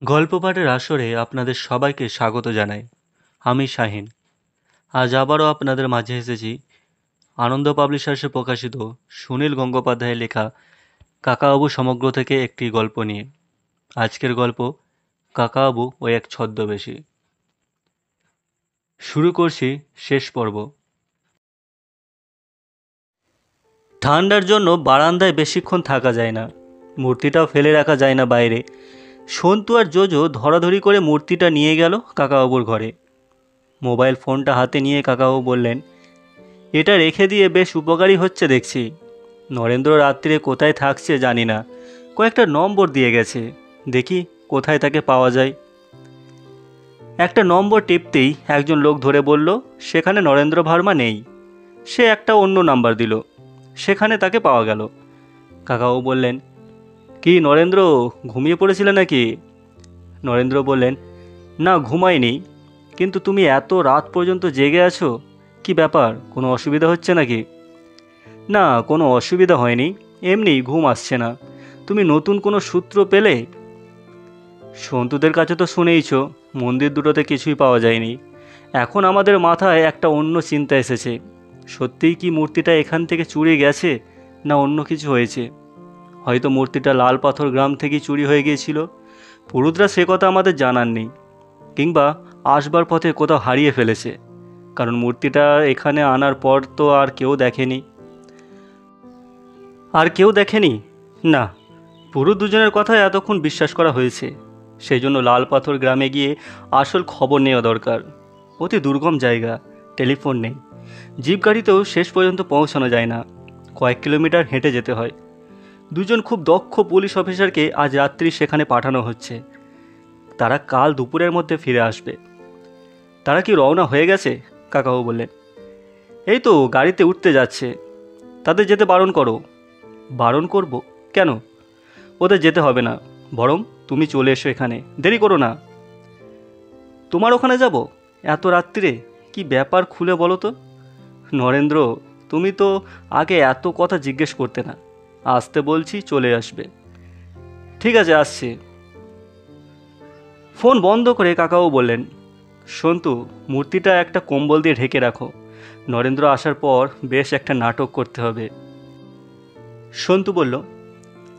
গল্প পাঠের আসরে আপনাদের সবাইকে স্বাগত জানাই। আমি শাহিন। আজ আবারও আপনাদের মাঝে এসেছি আনন্দ পাবলিশার্সে প্রকাশিত সুনীল গঙ্গোপাধ্যায়ের লেখা কাকাবাবু সমগ্র থেকে একটি গল্প নিয়ে। আজকের গল্প কাকাবাবু ও এক ছদ্মবেশী। শুরু করছি শেষ পর্ব। ঠান্ডার জন্য বারান্দায় বেশিক্ষণ থাকা যায় না, মূর্তিটাও ফেলে রাখা যায় না বাইরে। সন্তু আর জোজো ধরাধরি করে মূর্তিটা নিয়ে গেল কাকাবাবুর ঘরে। মোবাইল ফোনটা হাতে নিয়ে কাকাবাবু বললেন, এটা রেখে দিয়ে বেশ উপকারী হচ্ছে দেখছি। নরেন্দ্র রাত্রিরে কোথায় থাকছে জানি না, কয়েকটা নম্বর দিয়ে গেছে, দেখি কোথায় তাকে পাওয়া যায়। একটা নম্বর টিপতেই একজন লোক ধরে বলল সেখানে নরেন্দ্র ভার্মা নেই। সে একটা অন্য নাম্বার দিল, সেখানে তাকে পাওয়া গেল। কাকাবাবু বললেন, কি নরেন্দ্র, ঘুমিয়ে পড়েছিলে নাকি? নরেন্দ্র বললেন, না ঘুমাইনি, কিন্তু তুমি এত রাত পর্যন্ত জেগে আছো, কি ব্যাপার, কোনো অসুবিধা হচ্ছে নাকি? না, কোনো অসুবিধা হয়নি, এমনি ঘুম আসছে না। তুমি নতুন কোনো সূত্র পেলে? সন্তুদের কাছে তো শুনেইছ, মন্দির দুটোতে কিছুই পাওয়া যায়নি। এখন আমাদের মাথায় একটা অন্য চিন্তা এসেছে, সত্যিই কি মূর্তিটা এখান থেকে চুরি গেছে, না অন্য কিছু হয়েছে? হয়তো মূর্তিটা লাল পাথর গ্রাম থেকেই চুরি হয়ে গিয়েছিল, পুরুতরা সে কথা আমাদের জানার নেই, কিংবা আসবার পথে কোথাও হারিয়ে ফেলেছে, কারণ মূর্তিটা এখানে আনার পর তো আর কেউ দেখেনি। আর কেউ দেখেনি? না, পুরো দুজনের কথাই এতক্ষণ বিশ্বাস করা হয়েছে। সেই জন্য লাল পাথর গ্রামে গিয়ে আসল খবর নেওয়া দরকার। অতি দুর্গম জায়গা, টেলিফোন নেই, জিপ গাড়িতেও শেষ পর্যন্ত পৌঁছানো যায় না, কয়েক কিলোমিটার হেঁটে যেতে হয়। দুজন খুব দক্ষ পুলিশ অফিসারকে আজ রাত্রি সেখানে পাঠানো হচ্ছে। তারা কাল দুপুরের মধ্যে ফিরে আসবে। তারা কি রওনা হয়ে গেছে? কাকাবাবু বললেন, এই তো গাড়িতে উঠতে যাচ্ছে। তাদের যেতে বারণ করো। বারণ করব? কেন? ওদের যেতে হবে না, বরং তুমি চলে এসো এখানে, দেরি করো না। তোমার ওখানে যাব এত রাত্রিরে? কি ব্যাপার খুলে বলো তো। নরেন্দ্র, তুমি তো আগে এত কথা জিজ্ঞেস করতে না, আসতে বলছি চলে আসবে। ঠিক আছে, আসছি। ফোন বন্ধ করে কাকাবাবু বললেন, সন্তু, মূর্তিটা একটা কম্বল দিয়ে ঢেকে রাখো, নরেন্দ্র আসার পর বেশ একটা নাটক করতে হবে। সন্তু বলল,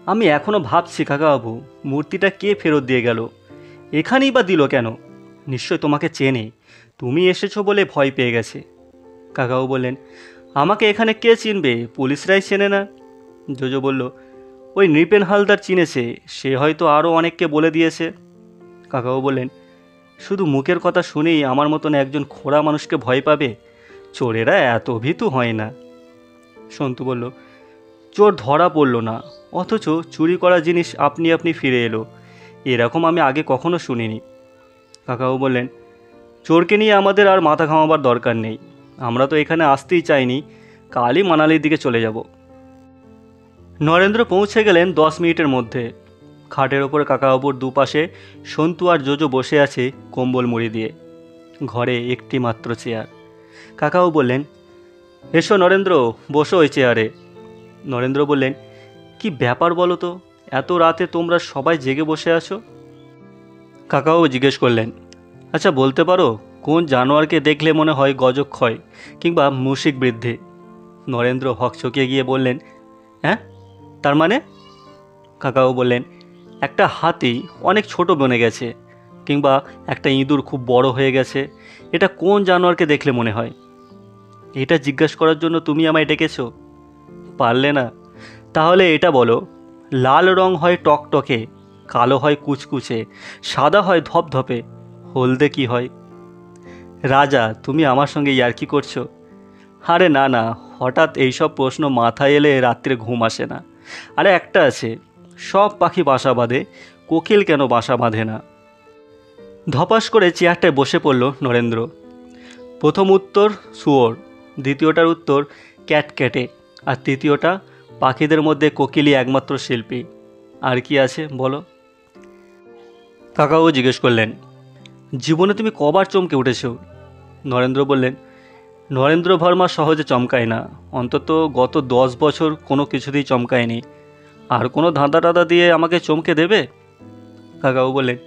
আমি এখনও ভাবছি কাকাবাবু, মূর্তিটা কে ফেরত দিয়ে গেল, এখানেই বা দিল কেন? নিশ্চয় তোমাকে চেনে, তুমি এসেছো বলে ভয় পেয়ে গেছে। কাকাবাবু বললেন, আমাকে এখানে কে চিনবে, পুলিশরাই চেনে না। জোজো বলল, ওই নৃপেন হালদার চিনেছে, সে হয়তো আরও অনেককে বলে দিয়েছে। কাকাবাবু বললেন, শুধু মুখের কথা শুনেই আমার মতন একজন খোড়া মানুষকে ভয় পাবে? চোরেরা এত ভীতু হয় না। সন্তু বলল, চোর ধরা পড়ল না, অথচ চুরি করা জিনিস আপনি আপনি ফিরে এলো, এরকম আমি আগে কখনো শুনিনি। কাকাবাবু বললেন, চোরকে নিয়ে আমাদের আর মাথা ঘামাবার দরকার নেই, আমরা তো এখানে আসতেই চাইনি, কালই মানালির দিকে চলে যাব। নরেন্দ্র পৌঁছে গেলেন 10 মিনিটের মধ্যে। খাটের ওপর কাকাবাবুর দুপাশে সন্তু আর জোজো বসে আছে কম্বল মুড়ি দিয়ে। ঘরে একটি মাত্র চেয়ার। কাকাবাবু বললেন, এসো নরেন্দ্র, বসো ওই চেয়ারে। নরেন্দ্র বললেন, কি ব্যাপার বলো তো, এত রাতে তোমরা সবাই জেগে বসে আছো? কাকাবাবু জিজ্ঞেস করলেন, আচ্ছা বলতে পারো, কোন জানোয়ারকে দেখলে মনে হয় গজক্ষয় কিংবা মুশিক বৃদ্ধি? নরেন্দ্র হকচকিয়ে গিয়ে বললেন, হ্যাঁ, তার মানে? কাকাবাবু বললেন, একটা হাতি অনেক ছোট বনে গেছে, কিংবা একটা ইঁদুর খুব বড় হয়ে গেছে, এটা কোন জানোয়ারকে দেখলে মনে হয়? এটা জিজ্ঞাসা করার জন্য তুমি আমায় ডেকেছো? পারলে না? তাহলে এটা বলো, লাল রং হয় টকটকে, কালো হয় কুচকুচে, সাদা হয় ধপধপে, হলদে কি হয়? রাজা, তুমি আমার সঙ্গে ইয়ার্কি করছো? আরে না না, হঠাৎ এইসব প্রশ্ন মাথায় এলে রাত্রে ঘুম আসে না। আরে একটা আছে, সব পাখি বাসা বাঁধে, কোকিল কেন বাসা বাঁধে না? ধপাস করে চেয়ারটায় বসে পড়ল নরেন্দ্র। প্রথম উত্তর শুয়োর, দ্বিতীয়টার উত্তর ক্যাটক্যাটে, আর তৃতীয়টা পাখিদের মধ্যে কোকিলই একমাত্র শিল্পী। আর কি আছে বলো? কাকাও জিজ্ঞেস করলেন, জীবনে তুমি কবার চমকে উঠেছ? নরেন্দ্র বললেন, নরেন্দ্র ভার্মা সহজে চমকায় না, অন্তত গত 10 বছর কোনো কিছুতেই চমকায়নি। আর কোনো ধাঁধা টাদা দিয়ে আমাকে চমকে দেবে? কাকাবাবু বললেন,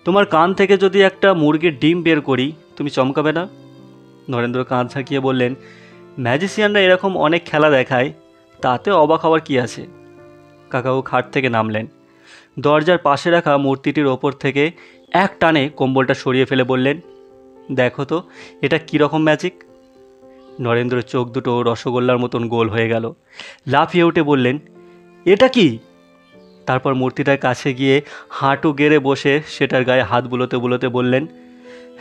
তোমার কান থেকে যদি একটা মুরগির ডিম বের করি তুমি চমকাবে না? নরেন্দ্র কাঁধ ঝাঁকিয়ে বললেন, ম্যাজিশিয়ানরা এরকম অনেক খেলা দেখায়, তাতে অবাক হওয়ার কী আছে? কাকাবাবু খাট থেকে নামলেন। দরজার পাশে রাখা মূর্তিটির ওপর থেকে এক টানে কম্বলটা সরিয়ে ফেলে বললেন, দেখো তো এটা কীরকম ম্যাজিক। নরেন্দ্রের চোখ দুটো রসগোল্লার মতন গোল হয়ে গেল। লাফিয়ে উঠে বললেন, এটা কি? তারপর মূর্তিটার কাছে গিয়ে হাঁটু গেড়ে বসে সেটার গায়ে হাত বুলোতে বুলোতে বললেন,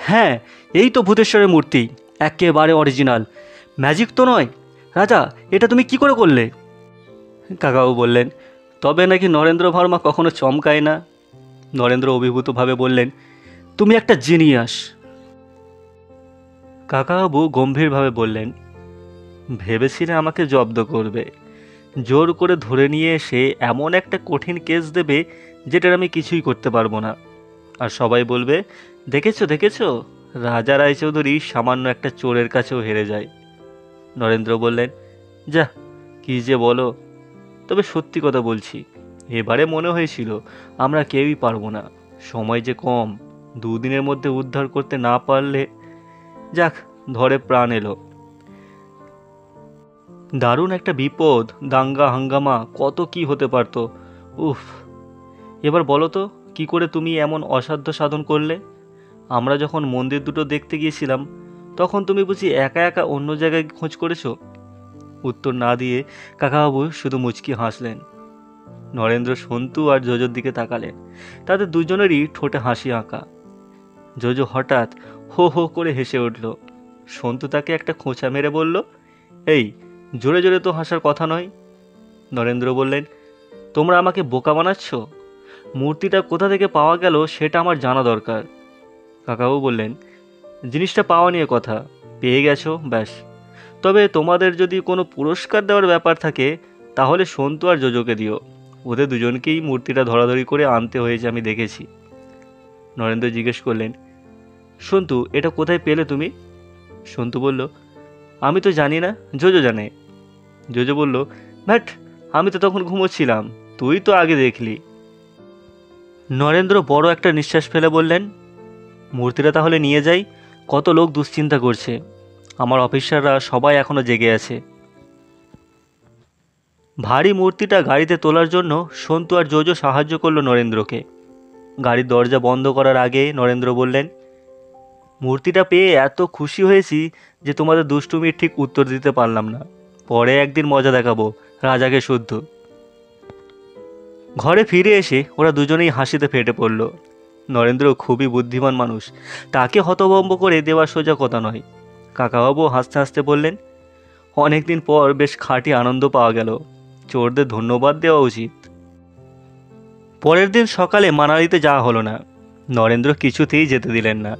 হ্যাঁ এই তো ভূতেশ্বরের মূর্তি, একেবারে অরিজিনাল, ম্যাজিক তো নয়। রাজা, এটা তুমি কি করে করলে? কাকাবাবু বললেন, তবে নাকি নরেন্দ্র ভার্মা কখনো চমকায় না। নরেন্দ্র অভিভূতভাবে বললেন, তুমি একটা জিনিয়াস। কাকাবাবু গম্ভীরভাবে বললেন, ভেবেছিলে আমাকে জব্দ করবে, জোর করে ধরে নিয়ে এসে এমন একটা কঠিন কেস দেবে যেটার আমি কিছুই করতে পারবো না, আর সবাই বলবে, দেখেছো দেখেছো, রাজা রায়চৌধুরী সামান্য একটা চোরের কাছেও হেরে যায়। নরেন্দ্র বললেন, যা কী যে বলো, তবে সত্যি কথা বলছি, এবারে মনে হয়েছিল আমরা কেউই পারবো না, সময় যে কম, 2 দিনের মধ্যে উদ্ধার করতে না পারলে। যাক, ধরে প্রাণ এলো। দারুণ একটা বিপদ, দাঙ্গা হাঙ্গামা, কত কি হতে পারতো। উফ, এবার বলো তো কী করে তুমি এমন অসাধ্য সাধন করলে? আমরা যখন মন্দির দুটো দেখতে গিয়েছিলাম তখন তুমি বুঝি একা একা অন্য জায়গায় খোঁজ করেছো? উত্তর না দিয়ে কাকাবাবু শুধু মুচকি হাসলেন। নরেন্দ্র সন্তু আর জোজোর দিকে তাকালেন। তাদের দুজনেরই ঠোঁটে হাসি আঁকা। জোজো হঠাৎ হো হো করে হেসে উঠল। সন্তু তাকে একটা খোঁচা মেরে বলল, এই জোরে জোরে তো হাসার কথা নয়। নরেন্দ্র বললেন, তোমরা আমাকে বোকা বানাচ্ছ, মূর্তিটা কোথা থেকে পাওয়া গেল সেটা আমার জানা দরকার। কাকাবাবু বললেন, জিনিসটা পাওয়া নিয়ে কথা, পেয়ে গেছো ব্যাস। তবে তোমাদের যদি কোনো পুরস্কার দেওয়ার ব্যাপার থাকে তাহলে সন্তু আর জোজোকে দিও, ওদের দুজনকেই মূর্তিটা ধরাধরি করে আনতে হয়েছে, আমি দেখেছি। নরেন্দ্র জিজ্ঞেস করলেন, সন্তু এটা কোথায় পেলে তুমি? সন্তু বলল, আমি তো জানি না, জোজো জানে। জোজো বলল, ব্যাট, আমি তো তখন ঘুমোচ্ছিলাম, তুই তো আগে দেখলি। নরেন্দ্র বড় একটা নিঃশ্বাস ফেলে বললেন, মূর্তিটা তাহলে নিয়ে যাই, কত লোক দুশ্চিন্তা করছে, আমার অফিসাররা সবাই এখনও জেগে আছে। ভারী মূর্তিটা গাড়িতে তোলার জন্য সন্তু আর জোজো সাহায্য করলো নরেন্দ্রকে। গাড়ির দরজা বন্ধ করার আগে নরেন্দ্র বললেন, মূর্তিটা পেয়ে এত খুশি হয়েছি যে তোমাদের দুষ্টুমির ঠিক উত্তর দিতে পারলাম না, পরে একদিন মজা দেখাবো রাজাকে শুদ্ধ। ঘরে ফিরে এসে ওরা দুজনেই হাসিতে ফেটে পড়ল। নরেন্দ্র খুবই বুদ্ধিমান মানুষ, তাকে হতভম্ব করে দেওয়া সোজা কথা নয়। কাকাবাবু হাসতে হাসতে বললেন, অনেকদিন পর বেশ খাঁটি আনন্দ পাওয়া গেল, চোরদের ধন্যবাদ দেওয়া উচিত। পরের দিন সকালে মানালিতে যাওয়া হলো না। নরেন্দ্র কিছুতেই যেতে দিলেন না,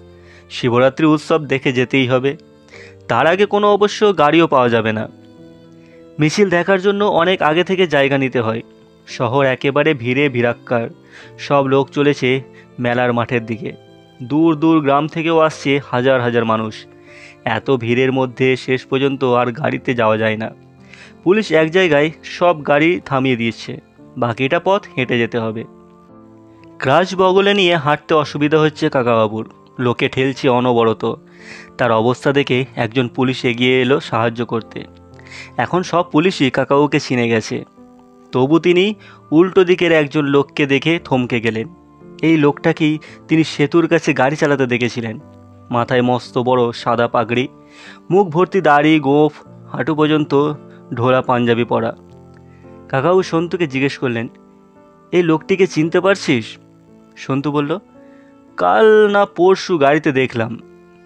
শিবরাত্রি উৎসব দেখে যেতেই হবে, তার আগে কোনো অবশ্য গাড়িও পাওয়া যাবে না। মিছিল দেখার জন্য অনেক আগে থেকে জায়গা নিতে হয়। শহর একেবারে ভিড়ে ভিড়াক্কার, সব লোক চলেছে মেলার মাঠের দিকে। দূর দূর গ্রাম থেকেও আসছে হাজার হাজার মানুষ। এত ভিড়ের মধ্যে শেষ পর্যন্ত আর গাড়িতে যাওয়া যায় না। পুলিশ এক জায়গায় সব গাড়ি থামিয়ে দিয়েছে, বাকিটা পথ হেঁটে যেতে হবে। ক্রাশ বগলে নিয়ে হাঁটতে অসুবিধা হচ্ছে কাকাবাবুর, লোকে ঠেলছে অনবরত। তার অবস্থা দেখে একজন পুলিশ এগিয়ে এলো সাহায্য করতে। এখন সব পুলিশই কাকাবাবুকে চিনে গেছে, তবু তিনি উল্টো দিকের একজন লোককে দেখে থমকে গেলেন। এই লোকটাকেই তিনি সেতুর কাছে গাড়ি চালাতে দেখেছিলেন। মাথায় মস্ত বড় সাদা পাগড়ি, মুখ ভর্তি দাড়ি, গোঁফ, হাঁটু পর্যন্ত ঢোলা পাঞ্জাবি পরা। কাকাবাবু সন্তুকে জিজ্ঞেস করলেন, এই লোকটিকে চিনতে পারছিস? সন্তু বলল, কাল না পরশু গাড়িতে দেখলাম।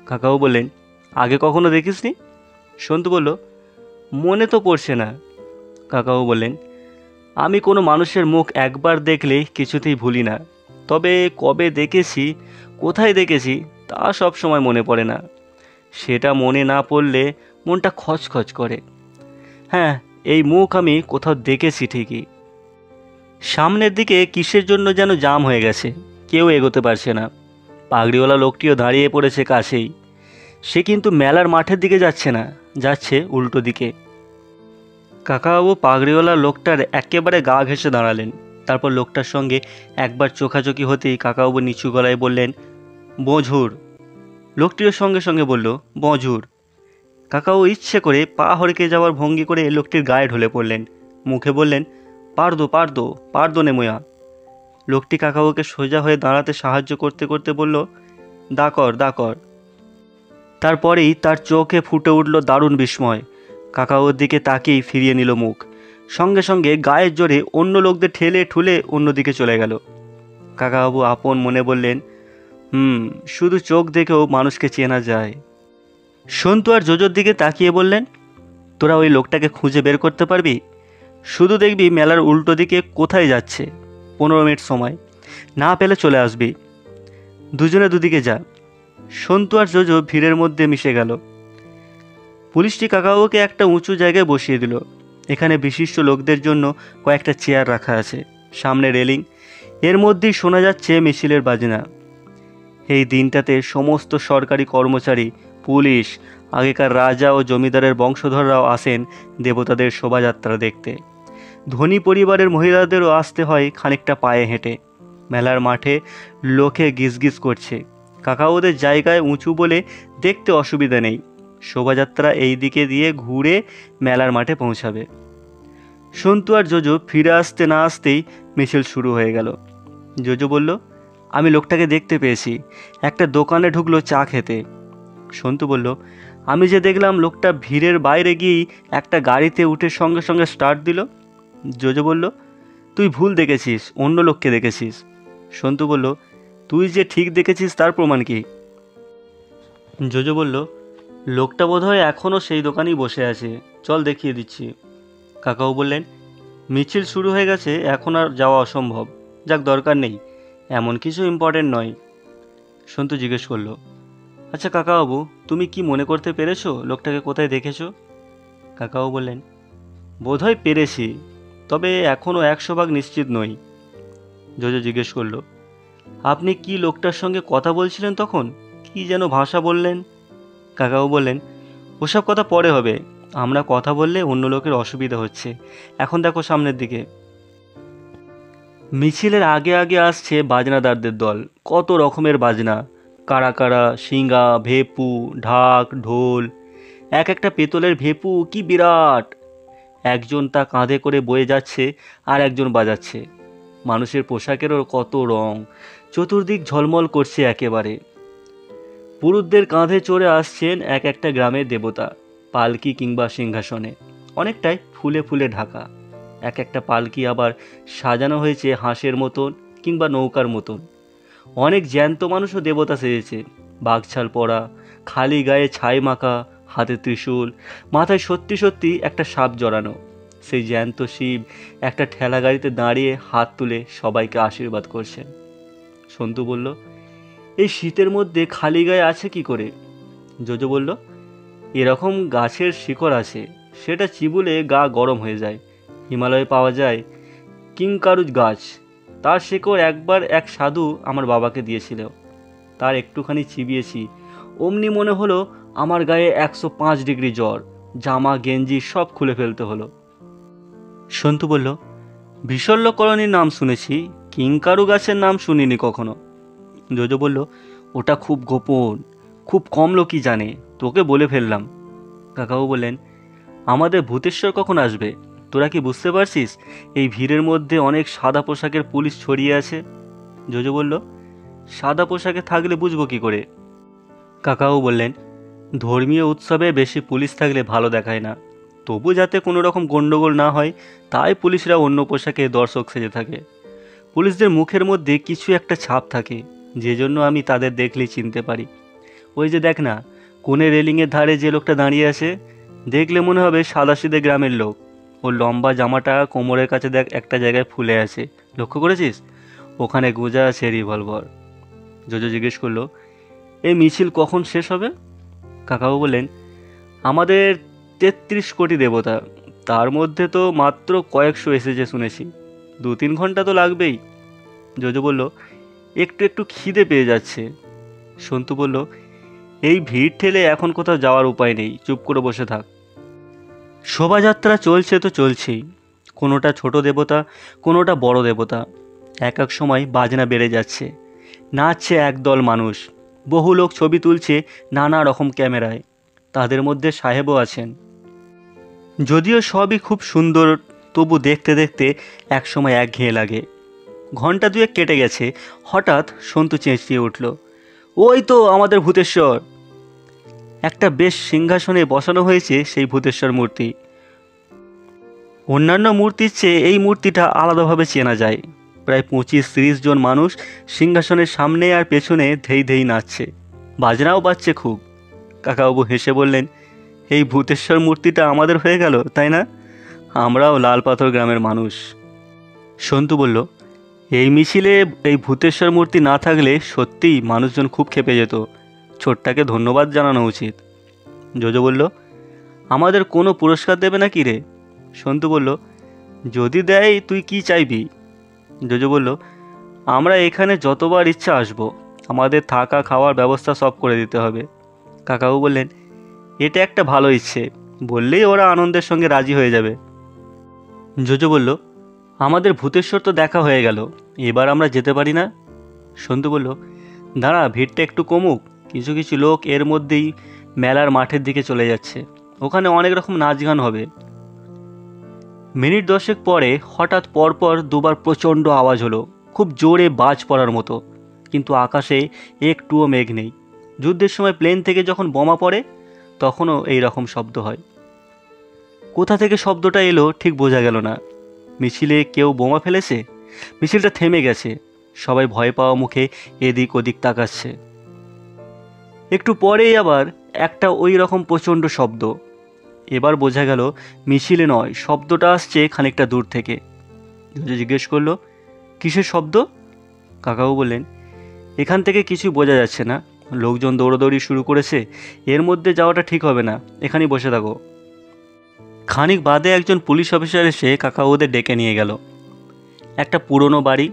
কাকাবাবু বললেন, আগে কখনো দেখিসনি? সন্তু বলল, মনে তো পড়ছে না। কাকাবাবু বললেন, আমি কোনো মানুষের মুখ একবার দেখলে কিছুতেই ভুলি না, তবে কবে দেখেছি, কোথায় দেখেছি তা সব সময় মনে পড়ে না। সেটা মনে না পড়লে মনটা খচখচ করে। হ্যাঁ, এই মুখ আমি কোথাও দেখেছি ঠিকই। সামনের দিকে কিসের জন্য যেন জাম হয়ে গেছে, কেউ এগোতে পারছে না। পাগড়িওয়ালা লোকটিও দাঁড়িয়ে পড়েছে কাছেই। সে কিন্তু মেলার মাঠের দিকে যাচ্ছে না, যাচ্ছে উল্টো দিকে। কাকাবাবু পাগড়িওয়ালা লোকটার একেবারে গা ঘেঁষে দাঁড়ালেন। তারপর লোকটার সঙ্গে একবার চোখাচোখি হতেই কাকাবাবু নিচু গলায় বললেন, বঝুর। লোকটিও সঙ্গে সঙ্গে বলল, বঝুর। কাকাবাবু ইচ্ছে করে পা হড়কে যাওয়ার ভঙ্গি করে লোকটির গায়ে ঢলে পড়লেন। মুখে বললেন, পারদো পারদো পারদো নেময়া। লোকটি কাকাবাবুকে সোজা হয়ে দাঁড়াতে সাহায্য করতে করতে বলল, দাকর দাকর। তারপরেই তার চোখে ফুটে উঠল দারুণ বিস্ময়। কাকাবাবুর দিকে তাকিয়েই ফিরিয়ে নিল মুখ। সঙ্গে সঙ্গে গায়ের জোরে অন্য লোকদের ঠেলে ঠুলে অন্যদিকে চলে গেল। কাকাবাবু আপন মনে বললেন, শুধু চোখ দেখেও মানুষকে চেনা যায়। সন্তু আর জোজোর দিকে তাকিয়ে বললেন, তোরা ওই লোকটাকে খুঁজে বের করতে পারবি? শুধু দেখবি মেলার উল্টো দিকে কোথায় যাচ্ছে, 15 মিনিট সময়, না পেলে চলে আসবি। দুজনে দুদিকে যা। সন্তু আর জোজো ভিড়ের মধ্যে মিশে গেল। পুলিশটি কাকাবাবুকে একটা উঁচু জায়গায় বসিয়ে দিল। এখানে বিশিষ্ট লোকদের জন্য কয়েকটা চেয়ার রাখা আছে, সামনে রেলিং, এর মধ্যেই শোনা যাচ্ছে মিছিলের বাজনা। এই দিনটাতে সমস্ত সরকারি কর্মচারী, পুলিশ, আগেকার রাজা ও জমিদারের বংশধররাও আসেন দেবতাদের শোভাযাত্রা দেখতে। ধনী পরিবারের মহিলাদেরও আসতে হয় খানিকটা পায়ে হেঁটে। মেলার মাঠে লোকে গিজগিজ করছে। কাকাবাবুদের জায়গায় উঁচু বলে দেখতে অসুবিধা নেই। শোভাযাত্রা এই দিকে দিয়ে ঘুরে মেলার মাঠে পৌঁছাবে। সন্তু আর জোজো ফিরে আসতে না আসতেই মিছিল শুরু হয়ে গেল। জোজো বলল, আমি লোকটাকে দেখতে পেয়েছি, একটা দোকানে ঢুকলো চা খেতে। সন্তু বলল, আমি যে দেখলাম লোকটা ভিড়ের বাইরে গিয়েই একটা গাড়িতে উঠে সঙ্গে সঙ্গে স্টার্ট দিল। জোজো বলল, তুই ভুল দেখেছিস, অন্য লোককে দেখেছিস। সন্তু বলল, তুই যে ঠিক দেখেছিস তার প্রমাণ কি? জোজো বলল, লোকটা বোধহয় এখনও সেই দোকানেই বসে আছে, চল দেখিয়ে দিচ্ছি। কাকাও বললেন, মিছিল শুরু হয়ে গেছে, এখন আর যাওয়া অসম্ভব, যাক দরকার নেই, এমন কিছু ইম্পর্টেন্ট নয়। সন্তু জিজ্ঞেস করলো, আচ্ছা কাকাবাবু, তুমি কি মনে করতে পেরেছো লোকটাকে কোথায় দেখেছো? কাকাও বললেন, বোধহয় পেরেছি, তবে এখনও 100% নিশ্চিত নই। জোজো জিজ্ঞেস করলো, আপনি কি লোকটার সঙ্গে কথা বলছিলেন তখন? কি যেন ভাষা বললেন? কাকাও বললেন, ওসব কথা পরে হবে, আমরা কথা বললে অন্য লোকের অসুবিধা হচ্ছে, এখন দেখো সামনের দিকে। মিছিলের আগে আগে আসছে বাজনাদারদের দল, কত রকমের বাজনা, কারা কারা, শিঙ্গা, ভেপু, ঢাক, ঢোল। এক একটা পেতলের ভেপু কি বিরাট! একজন তা কাঁধে করে বয়ে যাচ্ছে আর একজন বাজাচ্ছে। মানুষের পোশাকেরও কত রং, চতুর্দিক ঝলমল করছে একেবারে। পুরুতদের কাঁধে চড়ে আসছেন এক একটা গ্রামের দেবতা, পালকি কিংবা সিংহাসনে, অনেকটাই ফুলে ফুলে ঢাকা। এক একটা পালকি আবার সাজানো হয়েছে হাঁসের মতন কিংবা নৌকার মতন। অনেক জ্যান্ত মানুষও দেবতা সেজেছে, বাঘছাল পরা, খালি গায়ে ছাই মাখা, হাতে ত্রিশূল, মাথায় সত্যি সত্যি একটা সাপ জড়ানো। সেই জ্যান্ত শিব একটা ঠেলা গাড়িতে দাঁড়িয়ে হাত তুলে সবাইকে আশীর্বাদ করছেন। সন্তু বলল, এই শীতের মধ্যে খালি গায়ে আছে কি করে? জোজো বলল, এরকম গাছের শিকড় আছে, সেটা চিবুলে গা গরম হয়ে যায়। হিমালয়ে পাওয়া যায় কিংকারুজ গাছ, তার শিকড় একবার এক সাধু আমার বাবাকে দিয়েছিল, তার একটুখানি চিবিয়েছি, অমনি মনে হলো আমার গায়ে 105 ডিগ্রি জ্বর, জামা গেঞ্জি সব খুলে ফেলতে হলো। সন্তু বলল, বিশল্যকরণীর নাম শুনেছি, কিংকারু গাছের নাম শুনিনি কখনো। জোজো বলল, ওটা খুব গোপন, খুব কম লোকই জানে, তোকে বলে ফেললাম। কাকাও বললেন, আমাদের ভূতেশ্বর কখন আসবে? তোরা কি বুঝতে পারছিস এই ভিড়ের মধ্যে অনেক সাদা পোশাকের পুলিশ ছড়িয়ে আছে? জোজো বলল, সাদা পোশাকে থাকলে বুঝবো কি করে? কাকাও বললেন, ধর্মীয় উৎসবে বেশি পুলিশ থাকলে ভালো দেখায় না, তবু যাতে কোনো রকম গণ্ডগোল না হয় তাই পুলিশরা অন্য পোশাকে দর্শক সেজে থাকে। পুলিশদের মুখের মধ্যে কিছু একটা ছাপ থাকে, যে জন্য আমি তাদের দেখলেই চিনতে পারি। ওই যে দেখ না, কোণে রেলিংয়ের ধারে যে লোকটা দাঁড়িয়ে আছে, দেখলে মনে হবে সাদাসিধে গ্রামের লোক। ওর লম্বা জামাটা কোমরের কাছে দেখ একটা জায়গায় ফুলে আছে, লক্ষ্য করেছিস? ওখানে গোজা আছে রিভলভার। জোজো জিজ্ঞেস করলো, এই মিছিল কখন শেষ হবে? কাকাও বললেন, আমাদের 33 কোটি দেবতা, তার মধ্যে তো মাত্র কয়েকশো এসেছে শুনেছি, 2-3 ঘন্টা তো লাগবেই। জোজো বলল, একটু একটু খিদে পেয়ে যাচ্ছে। সন্তু বলল, এই ভিড় ঠেলে এখন কোথাও যাওয়ার উপায় নেই, চুপ করে বসে থাক। শোভাযাত্রা চলছে তো চলছেই, কোনোটা ছোট দেবতা, কোনোটা বড় দেবতা। এক এক সময় বাজনা বেড়ে যাচ্ছে, নাচছে একদল মানুষ, বহু লোক ছবি তুলছে নানা রকম ক্যামেরায়। তাদের মধ্যে সাহেবও আছেন। যদিও সবই খুব সুন্দর, তবু দেখতে দেখতে একসময় একঘেয়ে লাগে। ঘন্টা দুয়েক কেটে গেছে, হঠাৎ সন্তু চেঁচিয়ে উঠল, ওই তো আমাদের ভূতেশ্বর। একটা বেশ সিংহাসনে বসানো হয়েছে সেই ভূতেশ্বর মূর্তি। অন্যান্য মূর্তির চেয়ে এই মূর্তিটা আলাদাভাবে চেনা যায়। প্রায় 25-30 জন মানুষ সিংহাসনের সামনে আর পেছনে ধেই ধেই নাচছে, বাজনাও বাজছে খুব। কাকাবাবু হেসে বললেন, এই ভূতেশ্বর মূর্তিটা আমাদের হয়ে গেল, তাই না? আমরাও লালপাথর গ্রামের মানুষ। সন্তু বলল, এই মিছিলে এই ভূতেশ্বর মূর্তি না থাকলে সত্যিই মানুষজন খুব ক্ষেপে যেত। ছোট্টাকে ধন্যবাদ জানানো উচিত। জোজো বলল, আমাদের কোনো পুরস্কার দেবে না কি রে? সন্তু বলল, যদি দেয় তুই কি চাইবি? জোজো বলল, আমরা এখানে যতবার ইচ্ছা আসবো, আমাদের থাকা খাওয়ার ব্যবস্থা সব করে দিতে হবে। কাকাবাবু বললেন, এটা একটা ভালো ইচ্ছে, বললেই ওরা আনন্দের সঙ্গে রাজি হয়ে যাবে। জোজো বলল, আমাদের ভূতেশ্বর তো দেখা হয়ে গেল, এবার আমরা যেতে পারি না? সন্তু বলল, দাঁড়া, ভিড়টা একটু কমুক। কিছু কিছু লোক এর মধ্যেই মেলার মাঠের দিকে চলে যাচ্ছে, ওখানে অনেক রকম নাচ গান হবে। মিনিট 10 পরে হঠাৎ পরপর দুবার প্রচণ্ড আওয়াজ হলো, খুব জোরে বাজ পড়ার মতো, কিন্তু আকাশে একটুও মেঘ নেই। যুদ্ধের সময় প্লেন থেকে যখন বোমা পড়ে তখনও এই রকম শব্দ হয়। কোথা থেকে শব্দটা এলো ঠিক বোঝা গেল না। মিছিলে কেউ বোমা ফেলেছে? মিছিলটা থেমে গেছে, সবাই ভয় পাওয়া মুখে এদিক ওদিক তাকাচ্ছে। একটু পরেই আবার একটা ওই রকম প্রচণ্ড শব্দ। এবার বোঝা গেল মিছিলে নয়, শব্দটা আসছে খানিকটা দূর থেকে। জিজ্ঞেস করলো, কিসের শব্দ? কাকাবাবু বললেন, এখান থেকে কিছুই বোঝা যাচ্ছে না, লোকজন দৌড়াদৌড়ি শুরু করেছে, এর মধ্যে যাওয়াটা ঠিক হবে না, এখানেই বসে থাকো। খানিক বাদে একজন পুলিশ অফিসার এসে কাকাবাবুদের ডেকে নিয়ে গেল। একটা পুরনো বাড়ি,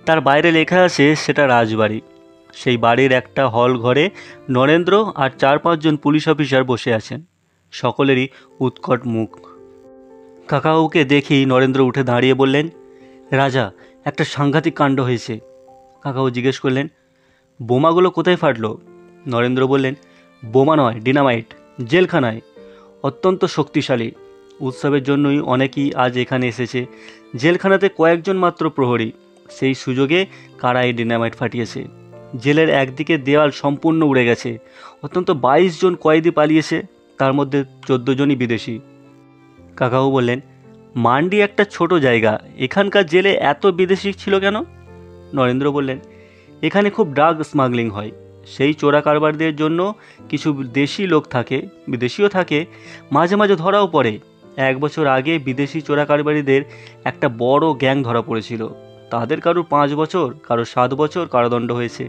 তার বাইরে লেখা আছে সেটা রাজবাড়ি। সেই বাড়ির একটা হল ঘরে নরেন্দ্র আর 4-5 জন পুলিশ অফিসার বসে আছেন, সকলেরই উৎকট মুখ। কাকাবাবুকে দেখেই নরেন্দ্র উঠে দাঁড়িয়ে বললেন, রাজা, একটা সাংঘাতিক কাণ্ড হয়েছে। কাকাবাবু জিজ্ঞেস করলেন, বোমাগুলো কোথায় ফাটলো? নরেন্দ্র বললেন, বোমা নয়, ডিনামাইট, জেলখানায়, অত্যন্ত শক্তিশালী। উৎসবের জন্যই অনেকেই আজ এখানে এসেছে। জেলখানাতে কয়েকজন মাত্র প্রহরী, সেই সুযোগে কারা এই ডিনামাইট ফাটিয়েছে। জেলের একদিকে দেওয়াল সম্পূর্ণ উড়ে গেছে, অত্যন্ত 22 জন কয়েদি পালিয়েছে, তার মধ্যে 14 জনই বিদেশি। কাকাবাবু বললেন, মান্ডি একটা ছোট জায়গা, এখানকার জেলে এত বিদেশি ছিল কেন? নরেন্দ্র বললেন, এখানে খুব ড্রাগ স্মাগলিং হয়, সেই চোরা কারবারদের জন্য কিছু দেশি লোক থাকে, বিদেশিও থাকে, মাঝে মাঝে ধরাও পড়ে। 1 বছর আগে বিদেশি চোরা কারবারিদের একটা বড় গ্যাং ধরা পড়েছিল, তাদের কারোর 5 বছর, কারোর 7 বছর কারাদণ্ড হয়েছে,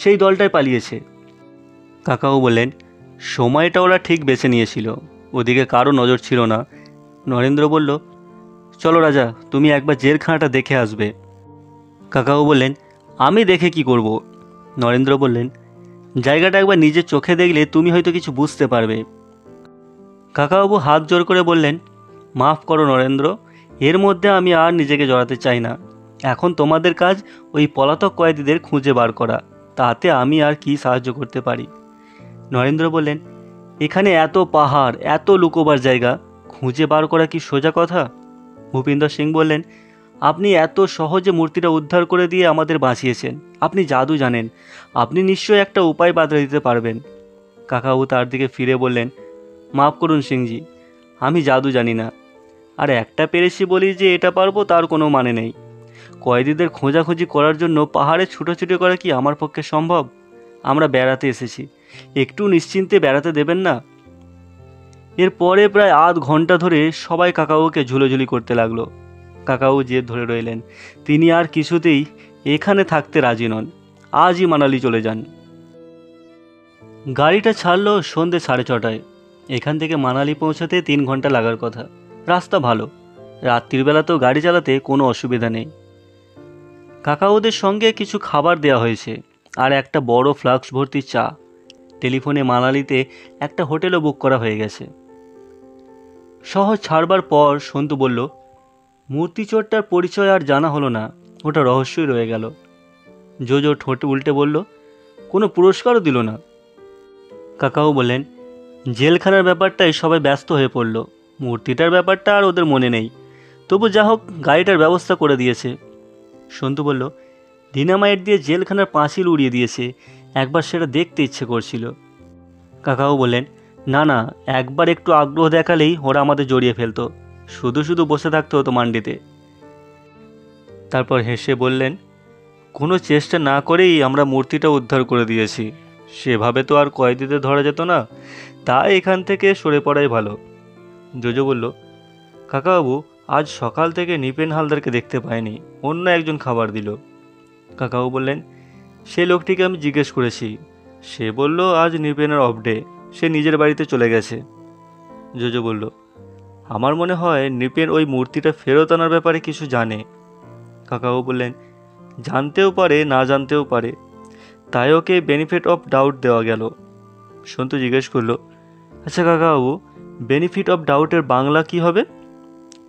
সেই দলটাই পালিয়েছে। কাকাও বললেন, সময়টা ওরা ঠিক বেছে নিয়েছিল, ওদিকে কারো নজর ছিল না। নরেন্দ্র বলল, চলো রাজা, তুমি একবার জেলখানাটা দেখে আসবে। কাকাও বললেন, আমি দেখে কি করব? নরেন্দ্র বললেন, জায়গাটা একবার নিজের চোখে দেখলে তুমি হয়তো কিছু বুঝতে পারবে। কাকাবাবু হাত জোর করে বললেন, মাফ করো নরেন্দ্র, এর মধ্যে আমি আর নিজেকে জড়াতে চাই না। এখন তোমাদের কাজ ওই পলাতক কয়েদিদের খুঁজে বার করা, তাতে আমি আর কি সাহায্য করতে পারি? নরেন্দ্র বললেন, এখানে এত পাহাড়, এত লুকোবার জায়গা, খুঁজে বার করা কি সোজা কথা? ভূপিন্দর সিং বললেন, আপনি এত সহজে মূর্তিটা উদ্ধার করে দিয়ে আমাদের বাঁচিয়েছেন, আপনি জাদু জানেন, আপনি নিশ্চয়ই একটা উপায় বাতলে দিতে পারবেন। কাকাবাবু তার দিকে ফিরে বললেন, মাফ করুন সিংজি, আমি জাদু জানি না, আর একটা পেরেছি বলি যে এটা পারবো তার কোনো মানে নেই। কয়েদিদের খোঁজাখুঁজি করার জন্য পাহাড়ে ছুটোছুটি করা কি আমার পক্ষে সম্ভব? আমরা বেড়াতে এসেছি, একটু নিশ্চিন্তে বেড়াতে দেবেন না? এরপরে প্রায় আধ ঘন্টা ধরে সবাই কাকাবাবুকে ঝুলোঝুলি করতে লাগলো। কাকাবাবু জেদ ধরে রইলেন, তিনি আর কিছুতেই এখানে থাকতে রাজি নন, আজই মানালি চলে যান। গাড়িটা ছাড়লো সন্ধ্যে 6:30টায়। এখান থেকে মানালি পৌঁছাতে 3 ঘন্টা লাগার কথা। রাস্তা ভালো, রাত্রিবেলাতেও গাড়ি চালাতে কোনো অসুবিধা নেই। কাকাবাবুদের সঙ্গে কিছু খাবার দেওয়া হয়েছে, আর একটা বড় ফ্লাক্স ভর্তি চা। টেলিফোনে মানালিতে একটা হোটেলও বুক করা হয়ে গেছে। শহর ছাড়বার পর সন্তু বলল, মূর্তিচোরটার পরিচয় আর জানা হলো না, ওটা রহস্যই রয়ে গেল। জোজো ঠোঁট উল্টে বলল, কোনো পুরস্কারও দিল না। কাকাও বললেন, জেলখানার ব্যাপারটাই সবাই ব্যস্ত হয়ে পড়ল, মূর্তিটার ব্যাপারটা আর ওদের মনে নেই। তবু যা হোক, গাড়িটার ব্যবস্থা করে দিয়েছে। সন্তু বলল, ডিনামাইট দিয়ে জেলখানার পাঁচিল উড়িয়ে দিয়েছে, একবার সেটা দেখতে ইচ্ছে করছিল। কাকাও বললেন, না না, একবার একটু আগ্রহ দেখালেই ওরা আমাদের জড়িয়ে ফেলতো, শুধু শুধু বসে থাকতে হতো মান্ডিতে। তারপর হেসে বললেন, কোনো চেষ্টা না করেই আমরা মূর্তিটা উদ্ধার করে দিয়েছি, সেভাবে তো আর কয়েদিদের ধরা যেত না, তাই এখান থেকে সরে পড়াই ভালো। জোজো বলল, কাকাবাবু, আজ সকাল থেকে নিপেন হালদারকে দেখতে পাইনি, অন্য একজন খাবার দিল। কাকাবাবু বললেন, সে লোকটিকে আমি জিজ্ঞেস করেছি, সে বলল আজ নিপেনের অফ ডে, সে নিজের বাড়িতে চলে গেছে। জোজো বলল, আমার মনে হয় নিপেন ওই মূর্তিটা ফেরত আনার ব্যাপারে কিছু জানে। কাকাবাবু বললেন, জানতেও পারে, না জানতেও পারে, তাই ওকে বেনিফিট অফ ডাউট দেওয়া গেল। সন্তু জিজ্ঞেস করলো, আচ্ছা কাকাবাবু, বেনিফিট অফ ডাউটের বাংলা কি হবে?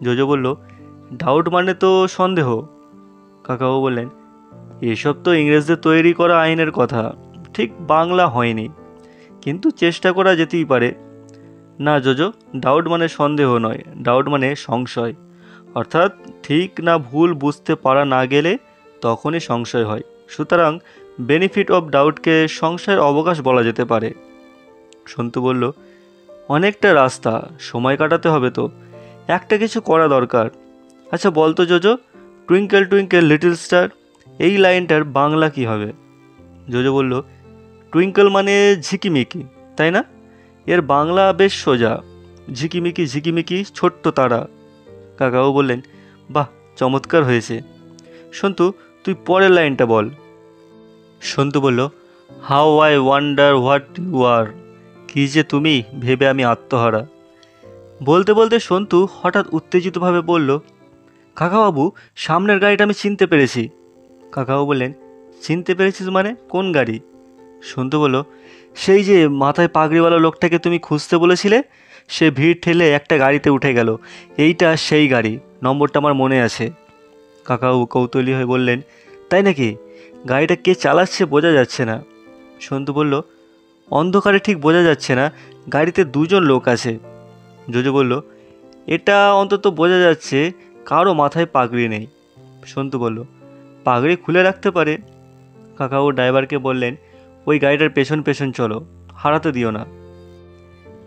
জোজো বলল, ডাউট মানে তো সন্দেহ। কাকাবাবু বললেন, এসব তো ইংরেজদের তৈরি করা আইনের কথা, ঠিক বাংলা হয়নি, কিন্তু চেষ্টা করা যেতেই পারে। না জোজো, ডাউট মানে সন্দেহ নয়, ডাউট মানে সংশয়, অর্থাৎ ঠিক না ভুল বুঝতে পারা না গেলে তখনই সংশয় হয়। সুতরাং বেনিফিট অফ ডাউটকে সংশয়ের অবকাশ বলা যেতে পারে। সন্তু বলল, অনেকটা রাস্তা, সময় কাটাতে হবে তো, একটা কিছু করা দরকার। আচ্ছা বলতো JoJo, twinkle twinkle little star, এই লাইনটার বাংলা কি হবে? জোজো বলল, টুইঙ্কেল মানে ঝিকিমিকি, তাই না? এর বাংলা বেশ সোজা, ঝিকিমিকি ঝিকিমিকি ছোট্ট তারা। কাকাও বললেন, বাহ, চমৎকার হয়েছে। সন্তু, তুই পরের লাইনটা বল। সন্তু বলল, how I wonder what you are, কী যে তুমি, ভেবে আমি আত্মহারা। বলতে বলতে সন্তু হঠাৎ উত্তেজিতভাবে বলল, কাকাবাবু, সামনের গাড়িটা আমি চিনতে পেরেছি। কাকাবাবু বললেন, চিনতে পেরেছিস মানে কোন গাড়ি? সন্তু বলল, সেই যে মাথায় পাগড়িওয়ালা লোকটাকে তুমি খুঁজতে বলেছিলে, সে ভিড় ঠেলে একটা গাড়িতে উঠে গেল, এইটা সেই গাড়ি, নম্বরটা আমার মনে আছে। কাকাবাবু কৌতূহলী হয়ে বললেন, তাই নাকি? গাড়িটা কে চালাচ্ছে বোঝা যাচ্ছে না। সন্তু বলল, অন্ধকারে ঠিক বোঝা যাচ্ছে না, গাড়িতে দুজন লোক আছে। জোজো বলল, এটা অন্তত বোঝা যাচ্ছে কারো মাথায় পাগড়ি নেই। সন্তু বলল, পাগড়ি খুলে রাখতে পারে। কাকাবাবু ড্রাইভারকে বললেন, ওই গাড়িটার পেছন পেছন চলো, হারাতে দিও না।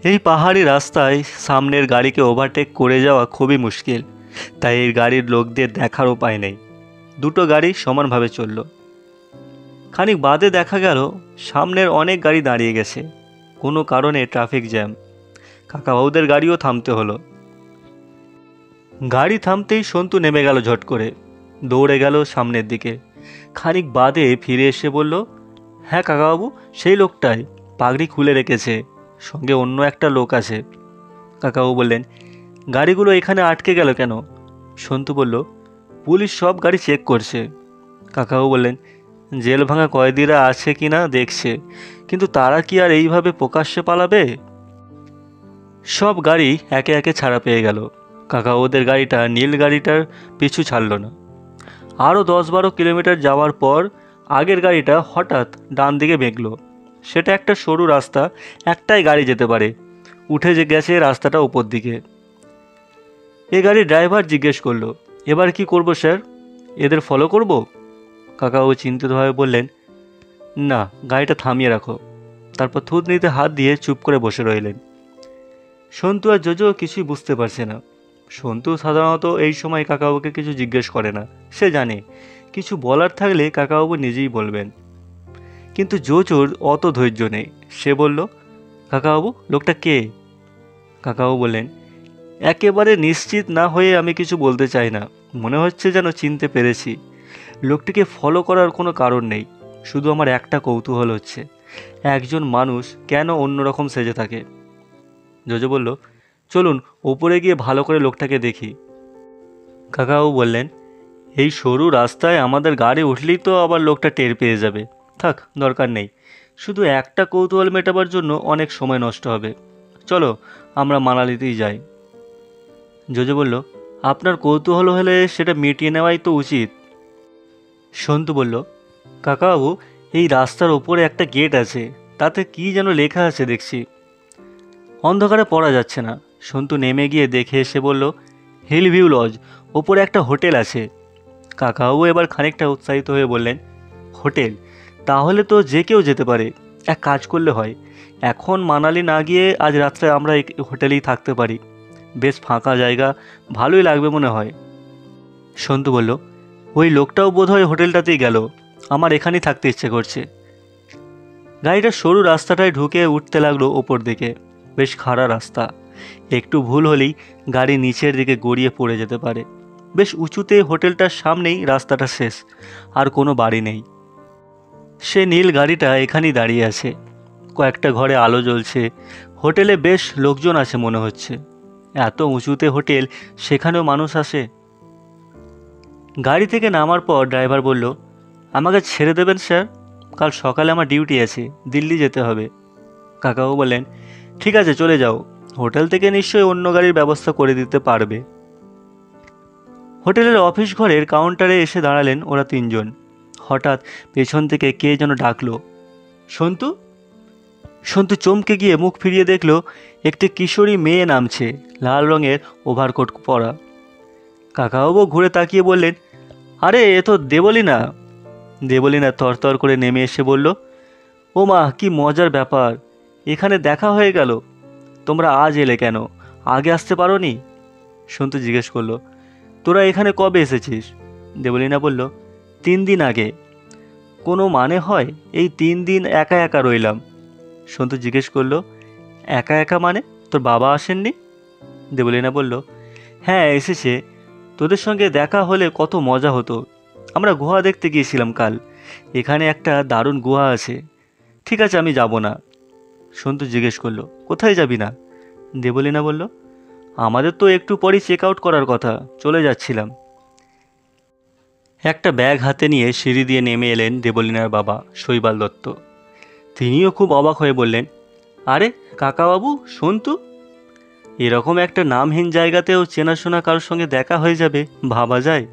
এই পাহাড়ি রাস্তায় সামনের গাড়িকে ওভারটেক করে যাওয়া খুবই মুশকিল, তাই এই গাড়ির লোকদের দেখার উপায় নেই। দুটো গাড়ি সমানভাবে চলল। খানিক বাদে দেখা গেল সামনের অনেক গাড়ি দাঁড়িয়ে গেছে, কোনো কারণে ট্রাফিক জ্যাম। কাকাবাবুদের গাড়িও থামতে হলো। গাড়ি থামতেই সন্তু নেমে গেল ঝট করে, দৌড়ে গেল সামনের দিকে। খানিক বাদে ফিরে এসে বলল, হ্যাঁ কাকাবাবু, সেই লোকটাই, পাগড়ি খুলে রেখেছে, সঙ্গে অন্য একটা লোক আছে। কাকাবাবু বললেন, গাড়িগুলো এখানে আটকে গেল কেন? সন্তু বলল, পুলিশ সব গাড়ি চেক করছে। কাকাবাবু বললেন, জেল ভাঙা কয়েদিরা আছে কি না দেখছে, কিন্তু তারা কি আর এইভাবে প্রকাশ্যে পালাবে? সব গাড়ি একে একে ছাড়া পেয়ে গেল। কাকাবাবুদের গাড়িটা নীল গাড়িটার পিছু ছাড়ল না। আরও 10-12 কিলোমিটার যাওয়ার পর আগের গাড়িটা হঠাৎ ডান দিকে বেঁকল। সেটা একটা সরু রাস্তা, একটাই গাড়ি যেতে পারে, উঠে যে গেছে রাস্তাটা উপর দিকে। এ গাড়ির ড্রাইভার জিজ্ঞেস করলো, এবার কি করব স্যার, এদের ফলো করব? কাকাবাবু চিন্তিতভাবে বললেন, না, গাড়িটা থামিয়ে রাখো। তারপর থুতনিতে হাত দিয়ে চুপ করে বসে রইলেন। সন্তু আর জোজো কিছুই বুঝতে পারছে না। সন্তু সাধারণত এই সময় কাকাবাবুকে কিছু জিজ্ঞেস করে না, সে জানে কিছু বলার থাকলে কাকাবাবু নিজেই বলবেন। কিন্তু জোজোর অত ধৈর্য নেই, সে বলল, কাকাবাবু, লোকটা কে? কাকাবাবু বললেন, একেবারে নিশ্চিত না হয়ে আমি কিছু বলতে চাই না, মনে হচ্ছে যেন চিনতে পেরেছি। লোকটিকে ফলো করার কোনো কারণ নেই, শুধু আমার একটা কৌতূহল হচ্ছে, একজন মানুষ কেন অন্যরকম সেজে থাকে। জোজো বলল, চলুন ওপরে গিয়ে ভালো করে লোকটাকে দেখি। কাকাবাবু বললেন, এই সরু রাস্তায় আমাদের গাড়ি উঠলেই তো আবার লোকটা টের পেয়ে যাবে, থাক, দরকার নেই, শুধু একটা কৌতূহল মেটাবার জন্য অনেক সময় নষ্ট হবে, চলো আমরা মানালিতেই যাই। জোজো বলল, আপনার কৌতূহল হলে সেটা মিটিয়ে নেওয়াই তো উচিত। সন্তু বলল, কাকাবাবু, এই রাস্তার ওপরে একটা গেট আছে, তাতে কি যেন লেখা আছে দেখছি। অন্ধকারে পড়া যাচ্ছে না। সন্তু নেমে গিয়ে দেখে এসে বলল, হিল ভিউ লজ, ওপরে একটা হোটেল আছে। কাকাবাবু এবার খানিকটা উৎসাহিত হয়ে বললেন, হোটেল? তাহলে তো যে কেউ যেতে পারে। এক কাজ করলে হয়, এখন মানালি না গিয়ে আজ রাত্রে আমরা এই হোটেলেই থাকতে পারি। বেশ ফাঁকা জায়গা, ভালোই লাগবে মনে হয়। সন্তু বলল, ওই লোকটাও বোধহয় হোটেলটাতেই গেল, আমার এখানেই থাকতে ইচ্ছে করছে। গাড়িটা সরু রাস্তাটায় ঢুকে উঠতে লাগলো ওপর দিকে। বেশ খাড়া রাস্তা, একটু ভুল হলেই গাড়ি নিচের দিকে গড়িয়ে পড়ে যেতে পারে। বেশ উঁচুতে হোটেলটার সামনেই রাস্তাটা শেষ, আর কোনো বাড়ি নেই। সে নীল গাড়িটা এখানেই দাঁড়িয়ে আছে। কয়েকটা ঘরে আলো জ্বলছে। হোটেলে বেশ লোকজন আছে মনে হচ্ছে। এত উঁচুতে হোটেল, সেখানেও মানুষ আসে। গাড়ি থেকে নামার পর ড্রাইভার বলল, আমাকে ছেড়ে দেবেন স্যার, কাল সকালে আমার ডিউটি আছে, দিল্লি যেতে হবে। কাকাবাবু বললেন, ঠিক আছে চলে যাও, হোটেল থেকে নিশ্চয়ই অন্য গাড়ির ব্যবস্থা করে দিতে পারবে। হোটেলের অফিস ঘরের কাউন্টারে এসে দাঁড়ালেন ওরা তিনজন। হঠাৎ পেছন থেকে কে যেন ডাকলো, সন্তু। সন্তু চমকে গিয়ে মুখ ফিরিয়ে দেখল একটি কিশোরী মেয়ে নামছে, লাল রঙের ওভারকোট পরা। কাকাবাবু ঘুরে তাকিয়ে বললেন, আরে এ তো দেবলীনা। দেবলীনা তরতর করে নেমে এসে বলল, ও মা, কি মজার ব্যাপার, এখানে দেখা হয়ে গেল। তোমরা আজ এলে কেন, আগে আসতে পারোনি? সন্তু জিজ্ঞেস করলো, তোরা এখানে কবে এসেছিস? দেবলীনা বলল, 3 দিন আগে। কোনো মানে হয়, এই 3 দিন একা একা রইলাম। সন্তু জিজ্ঞেস করলো, একা একা মানে, তোর বাবা আসেননি? দেবলীনা বলল, হ্যাঁ এসেছে, তোদের সঙ্গে দেখা হলে কত মজা হতো। আমরা গুহা দেখতে গিয়েছিলাম কাল, এখানে একটা দারুণ গুহা আছে। ঠিক আছে, আমি যাব না। সন্তু জিজ্ঞেস করলো, কোথায় যাবি না? দেবলীনা বলল, আমাদের তো একটু পরই চেক আউট করার কথা, চলে যাচ্ছিলাম। একটা ব্যাগ হাতে নিয়ে সিঁড়ি দিয়ে নেমে এলেন দেবলীনার বাবা শৈবাল দত্ত। তিনিও খুব অবাক হয়ে বললেন, আরে কাকাবাবু, সন্তু, এরকম একটা নামহীন জায়গাতেও চেনাশোনা কারোর সঙ্গে দেখা হয়ে যাবে, ভাবা যায়?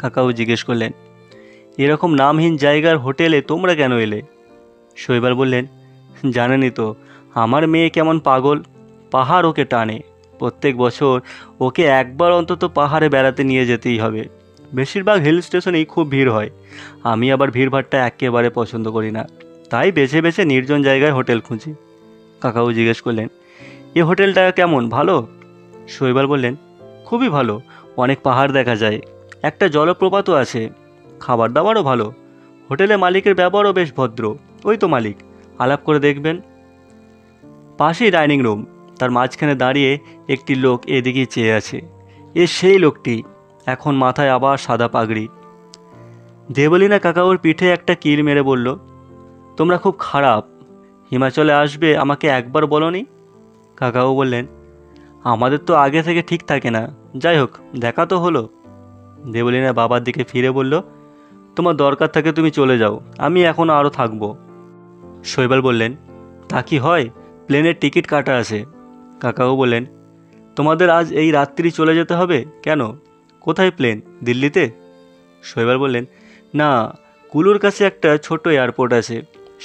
কাকাবাবু জিজ্ঞেস করলেন, এরকম নামহীন জায়গার হোটেলে তোমরা কেন এলে? শৈবাল বললেন, জানেনই তো আমার মেয়ে কেমন পাগল, পাহাড় ওকে টানে। প্রত্যেক বছর ওকে একবার অন্তত পাহাড়ে বেড়াতে নিয়ে যেতেই হবে। বেশিরভাগ হিল স্টেশনেই খুব ভিড় হয়, আমি আবার ভিড়ভাড়টা একেবারে পছন্দ করি না, তাই বেছে বেছে নির্জন জায়গায় হোটেল খুঁজি। কাকাবাবু জিজ্ঞেস করলেন, এ হোটেলটা কেমন, ভালো? শৈবাল বললেন, খুবই ভালো, অনেক পাহাড় দেখা যায়, একটা জলপ্রপাতও আছে, খাবার দাবারও ভালো। হোটেলের মালিকের ব্যবহারও বেশ ভদ্র, ওই তো মালিক, আলাপ করে দেখবেন। পাশেই ডাইনিং রুম, তার মাঝখানে দাঁড়িয়ে একটি লোক এদিকেই চেয়ে আছে। এ সেই লোকটি, এখন মাথায় আবার সাদা পাগড়ি। দেবলীনা কাকাবুর পিঠে একটা কিল মেরে বলল, তোমরা খুব খারাপ, হিমাচলে আসবে আমাকে একবার বলনি? কাকাবু বললেন, আমাদের তো আগে থেকে ঠিক থাকে না, যাই হোক দেখা তো হলো। দেবলীনা বাবার দিকে ফিরে বলল, তোমার দরকার থাকে তুমি চলে যাও, আমি এখন আরও থাকবো। শৈবাল বললেন, তা কি হয়, প্লেনের টিকিট কাটা আছে। কাকাবু বললেন, তোমাদের আজ এই রাত্রি চলে যেতে হবে কেন? কোথায় প্লেন, দিল্লিতে? শৈবাল বললেন, না, কুলুর কাছে একটা ছোট এয়ারপোর্ট আছে,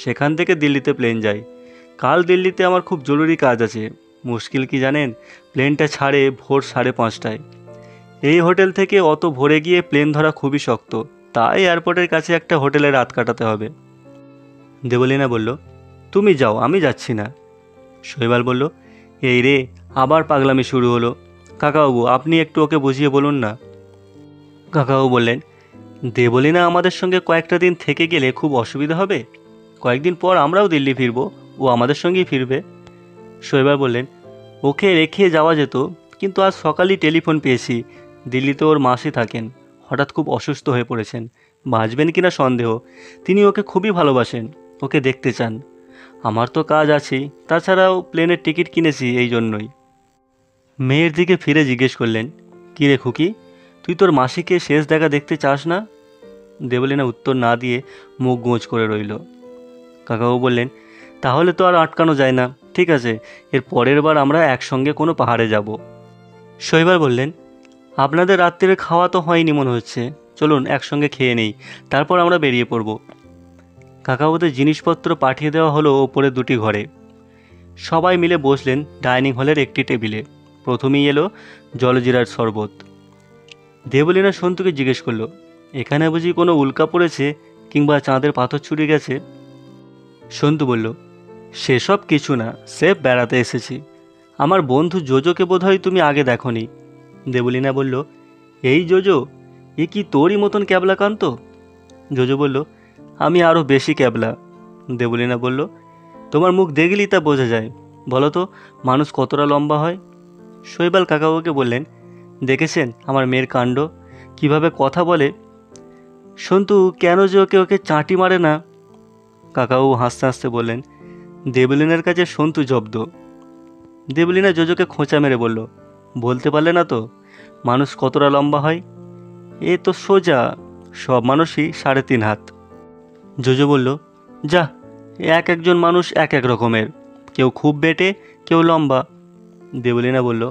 সেখান থেকে দিল্লিতে প্লেন যায়। কাল দিল্লিতে আমার খুব জরুরি কাজ আছে। মুশকিল কি জানেন, প্লেনটা ছাড়ে ভোর 5:30টায়। এই হোটেল থেকে অত ভোরে গিয়ে প্লেন ধরা খুবই শক্ত, তাই এয়ারপোর্টের কাছে একটা হোটেলে রাত কাটাতে হবে। দেবলীনা বলল, তুমি যাও, আমি যাচ্ছি না। শৈবাল বলল, এই রে, আবার পাগলামি শুরু হলো। কাকাবাবু, আপনি একটু ওকে বুঝিয়ে বলুন না। কাকাবাবু বললেন, দেবলীনা আমাদের সঙ্গে কয়েকটা দিন থেকে গেলে খুব অসুবিধা হবে। কয়েকদিন পর আমরাও দিল্লি ফিরব, ও আমাদের সঙ্গেই ফিরবে। শৈবাল বললেন, ওকে রেখে যাওয়া যেত, কিন্তু আজ সকালেই টেলিফোন পেয়েছি, দিল্লিতে ওর মাসি থাকেন, হঠাৎ খুব অসুস্থ হয়ে পড়েছেন, বাঁচবেন কিনা সন্দেহ। তিনি ওকে খুবই ভালোবাসেন, ওকে দেখতে চান। আমার তো কাজ আছেই, তাছাড়াও প্লেনের টিকিট কিনেছি এই জন্যই। মেয়ের দিকে ফিরে জিজ্ঞেস করলেন, কী রে খুকি, তুই তোর মাসিকে শেষ দেখা দেখতে চাস না? দেবলীনা উত্তর না দিয়ে মুখ গোঁজ করে রইল। কাকাবাবু বললেন, তাহলে তো আর আটকানো যায় না, ঠিক আছে, এর পরের বার আমরা একসঙ্গে কোনো পাহাড়ে যাব। শৈবাল বললেন, আপনাদের রাত্রিরে খাওয়া তো হয়নি মনে হচ্ছে, চলুন একসঙ্গে খেয়ে নেই, তারপর আমরা বেরিয়ে পড়ব। কাকাবাবুদের জিনিসপত্র পাঠিয়ে দেওয়া হলো ওপরে দুটি ঘরে। সবাই মিলে বসলেন ডাইনিং হলের একটি টেবিলে। প্রথমেই এলো জলজিরার শরবত। দেবলীনা সন্তুকে জিজ্ঞেস করলো, এখানে বুঝি কোনো উল্কা পড়েছে কিংবা চাঁদের পাথর ছুটে গেছে? সন্তু বলল, সেসব কিছু না, স্রেফ বেড়াতে এসেছি। আমার বন্ধু জোজোকে বোধহয় তুমি আগে দেখোনি। দেবলীনা বলল, এই জোজো, এ কি তোরই মতন ক্যাবলাকান্ত? জোজো বলল, আমি আরও বেশি ক্যাবলা। দেবলীনা বলল, তোমার মুখ দেখলেই তা বোঝা যায়। বলো তো, মানুষ কতটা লম্বা হয়? শৈবাল কাকাবাবুকে বললেন, দেখেছেন আমার মেয়ের কাণ্ড, কিভাবে কথা বলে। সন্তু কেন যে ওকে ওকে চাঁটি মারে না? কাকাবাবু হাসতে হাসতে বললেন, দেবলীনার কাছে সন্তু জব্দ। দেবলীনা জোজোকে খোঁচা মেরে বলল, বলতে পারলে না তো মানুষ কতটা লম্বা হয়? এ তো সোজা, সব মানুষই 3.5 হাত। জোজো বলল, যা, এক একজন মানুষ এক এক রকমের, কেউ খুব বেটে, কেউ লম্বা। দেবলীনা বলল,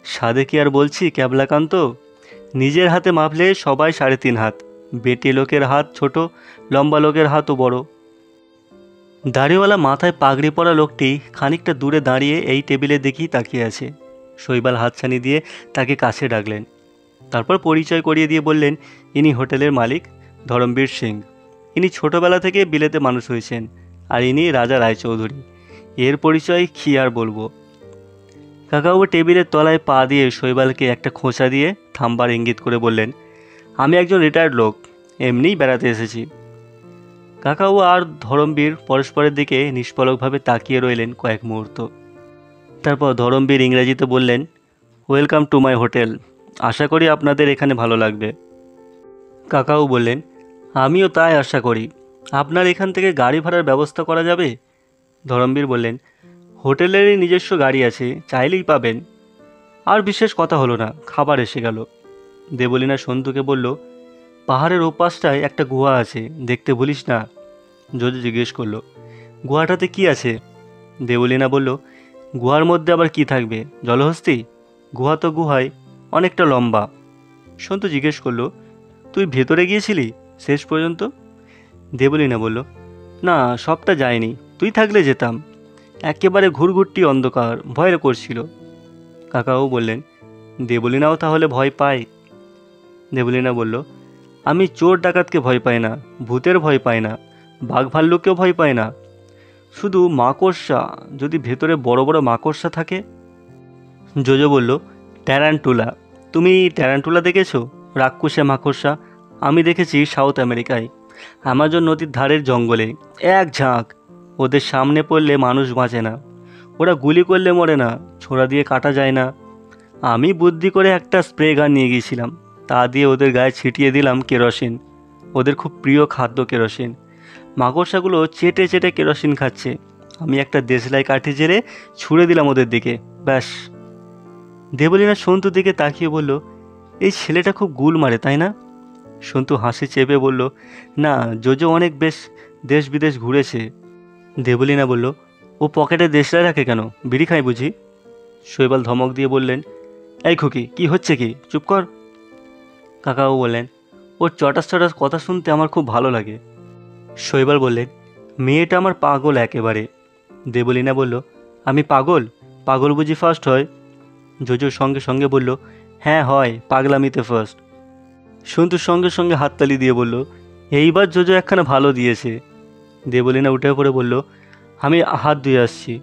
সাধে কি আর বলছি ক্যাবলাকান্ত, নিজের হাতে মাপলে সবাই 3.5 হাত। বেটে লোকের হাত ছোট, লম্বা লোকের হাতও বড়। দাড়িওয়ালা মাথায় পাগড়ি পরা লোকটি খানিকটা দূরে দাঁড়িয়ে এই টেবিলের দিকেই তাকিয়ে আছে। শৈবাল হাতছানি দিয়ে তাকে কাছে ডাকলেন। তারপর পরিচয় করিয়ে দিয়ে বললেন, ইনি হোটেলের মালিক ধরমবীর সিং। ইনি ছোটবেলা থেকে বিলেতে মানুষ হয়েছেন, আর ইনি রাজা রায়চৌধুরী। এর পরিচয় কী আর বলবো। কাকাবাবু টেবিলের তলায় পা দিয়ে শৈবালকে একটা খোঁচা দিয়ে থামবার ইঙ্গিত করে বললেন, আমি একজন রিটায়ার্ড লোক, এমনিই বেড়াতে এসেছি। কাকাবাবু আর ধরমবীর পরস্পরের দিকে নিষ্পলকভাবে তাকিয়ে রইলেন কয়েক মুহূর্ত। তারপর ধরমবীর ইংরেজিতে বললেন, ওয়েলকাম টু মাই হোটেল, আশা করি আপনাদের এখানে ভালো লাগবে। কাকাবাবু বললেন, আমিও তাই আশা করি। আপনার এখান থেকে গাড়ি ভাড়ার ব্যবস্থা করা যাবে? ধরমবীর বললেন, হোটেলেরই নিজস্ব গাড়ি আছে, চাইলেই পাবেন। আর বিশেষ কথা হলো না, খাবার এসে গেল। দেবলীনা সন্তুকে বলল, পাহাড়ের ওপাশটায় একটা গুহা আছে, দেখতে ভুলিস না। জোজো জিজ্ঞেস করলো, গুহাটাতে কি আছে? দেবলীনা বলল, গুহার মধ্যে আবার কি থাকবে, জলহস্তী? গুহা তো গুহায়, অনেকটা লম্বা। সন্তু জিজ্ঞেস করলো, তুই ভেতরে গিয়েছিলি শেষ পর্যন্ত? দেবলীনা বলল, না, সবটা যায়নি, তুই থাকলে যেতাম। একেবারে ঘুরঘুরটি অন্ধকার, ভয় করছিল। কাকাও বললেন, দেবলীনাও তাহলে ভয় পায়? দেবলীনা বলল, আমি চোর ডাকাতকে ভয় পাই না, ভূতের ভয় পাই না, বাঘ ভাল্লুককেও ভয় পাই না, শুধু মাকড়সা, যদি ভেতরে বড় বড় মাকড়সা থাকে। জোজো বলল, ট্যারান্টুলা। তুমি ট্যারান্টুলা দেখেছো? রাক্ষসে মাকড়সা। আমি দেখেছি সাউথ আমেরিকায়, অ্যামাজন নদীর ধারের জঙ্গলে, এক ঝাঁক। ওদের সামনে পড়লে মানুষ বাঁচে না, ওরা গুলি করলে মরে না, ছোড়া দিয়ে কাটা যায় না। আমি বুদ্ধি করে একটা স্প্রে গান নিয়ে গিয়েছিলাম, তা দিয়ে ওদের গায়ে ছিটিয়ে দিলাম কেরোসিন। ওদের খুব প্রিয় খাদ্য কেরোসিন। মাকড়সাগুলো চেটে চেটে কেরোসিন খাচ্ছে। আমি একটা দেশলাই কাঠি ঝেড়ে ছুঁড়ে দিলাম ওদের দিকে, ব্যাস। দেবলীনা সন্তুর দিকে তাকিয়ে বলল, এই ছেলেটা খুব গুল মারে, তাই না? সন্তু হাসি চেপে বলল, না, জোজো অনেক বেশ দেশ বিদেশ ঘুরেছে। দেবলীনা বলল, ও পকেটে দেশলাই রাখে কেন, বিড়ি খায় বুঝি? শৈবাল ধমক দিয়ে বললেন, এই খুকি, কি হচ্ছে কি, চুপ কর। কাকাও বললেন, ওর চটাস চটাস কথা শুনতে আমার খুব ভালো লাগে। শৈবাল বললেন, মেয়েটা আমার পাগল একেবারে। দেবলীনা বলল, আমি পাগল? পাগল বুঝি ফার্স্ট হয়? জোজোর সঙ্গে সঙ্গে বলল, হ্যাঁ হয়, পাগলামিতে ফার্স্ট। সন্তুর সঙ্গে সঙ্গে হাততালি দিয়ে বলল, এইবার জোজো একখানা ভালো দিয়েছে। দেবলীনা উঠে পড়ে বলল, আমি হাত ধুয়ে আসছি।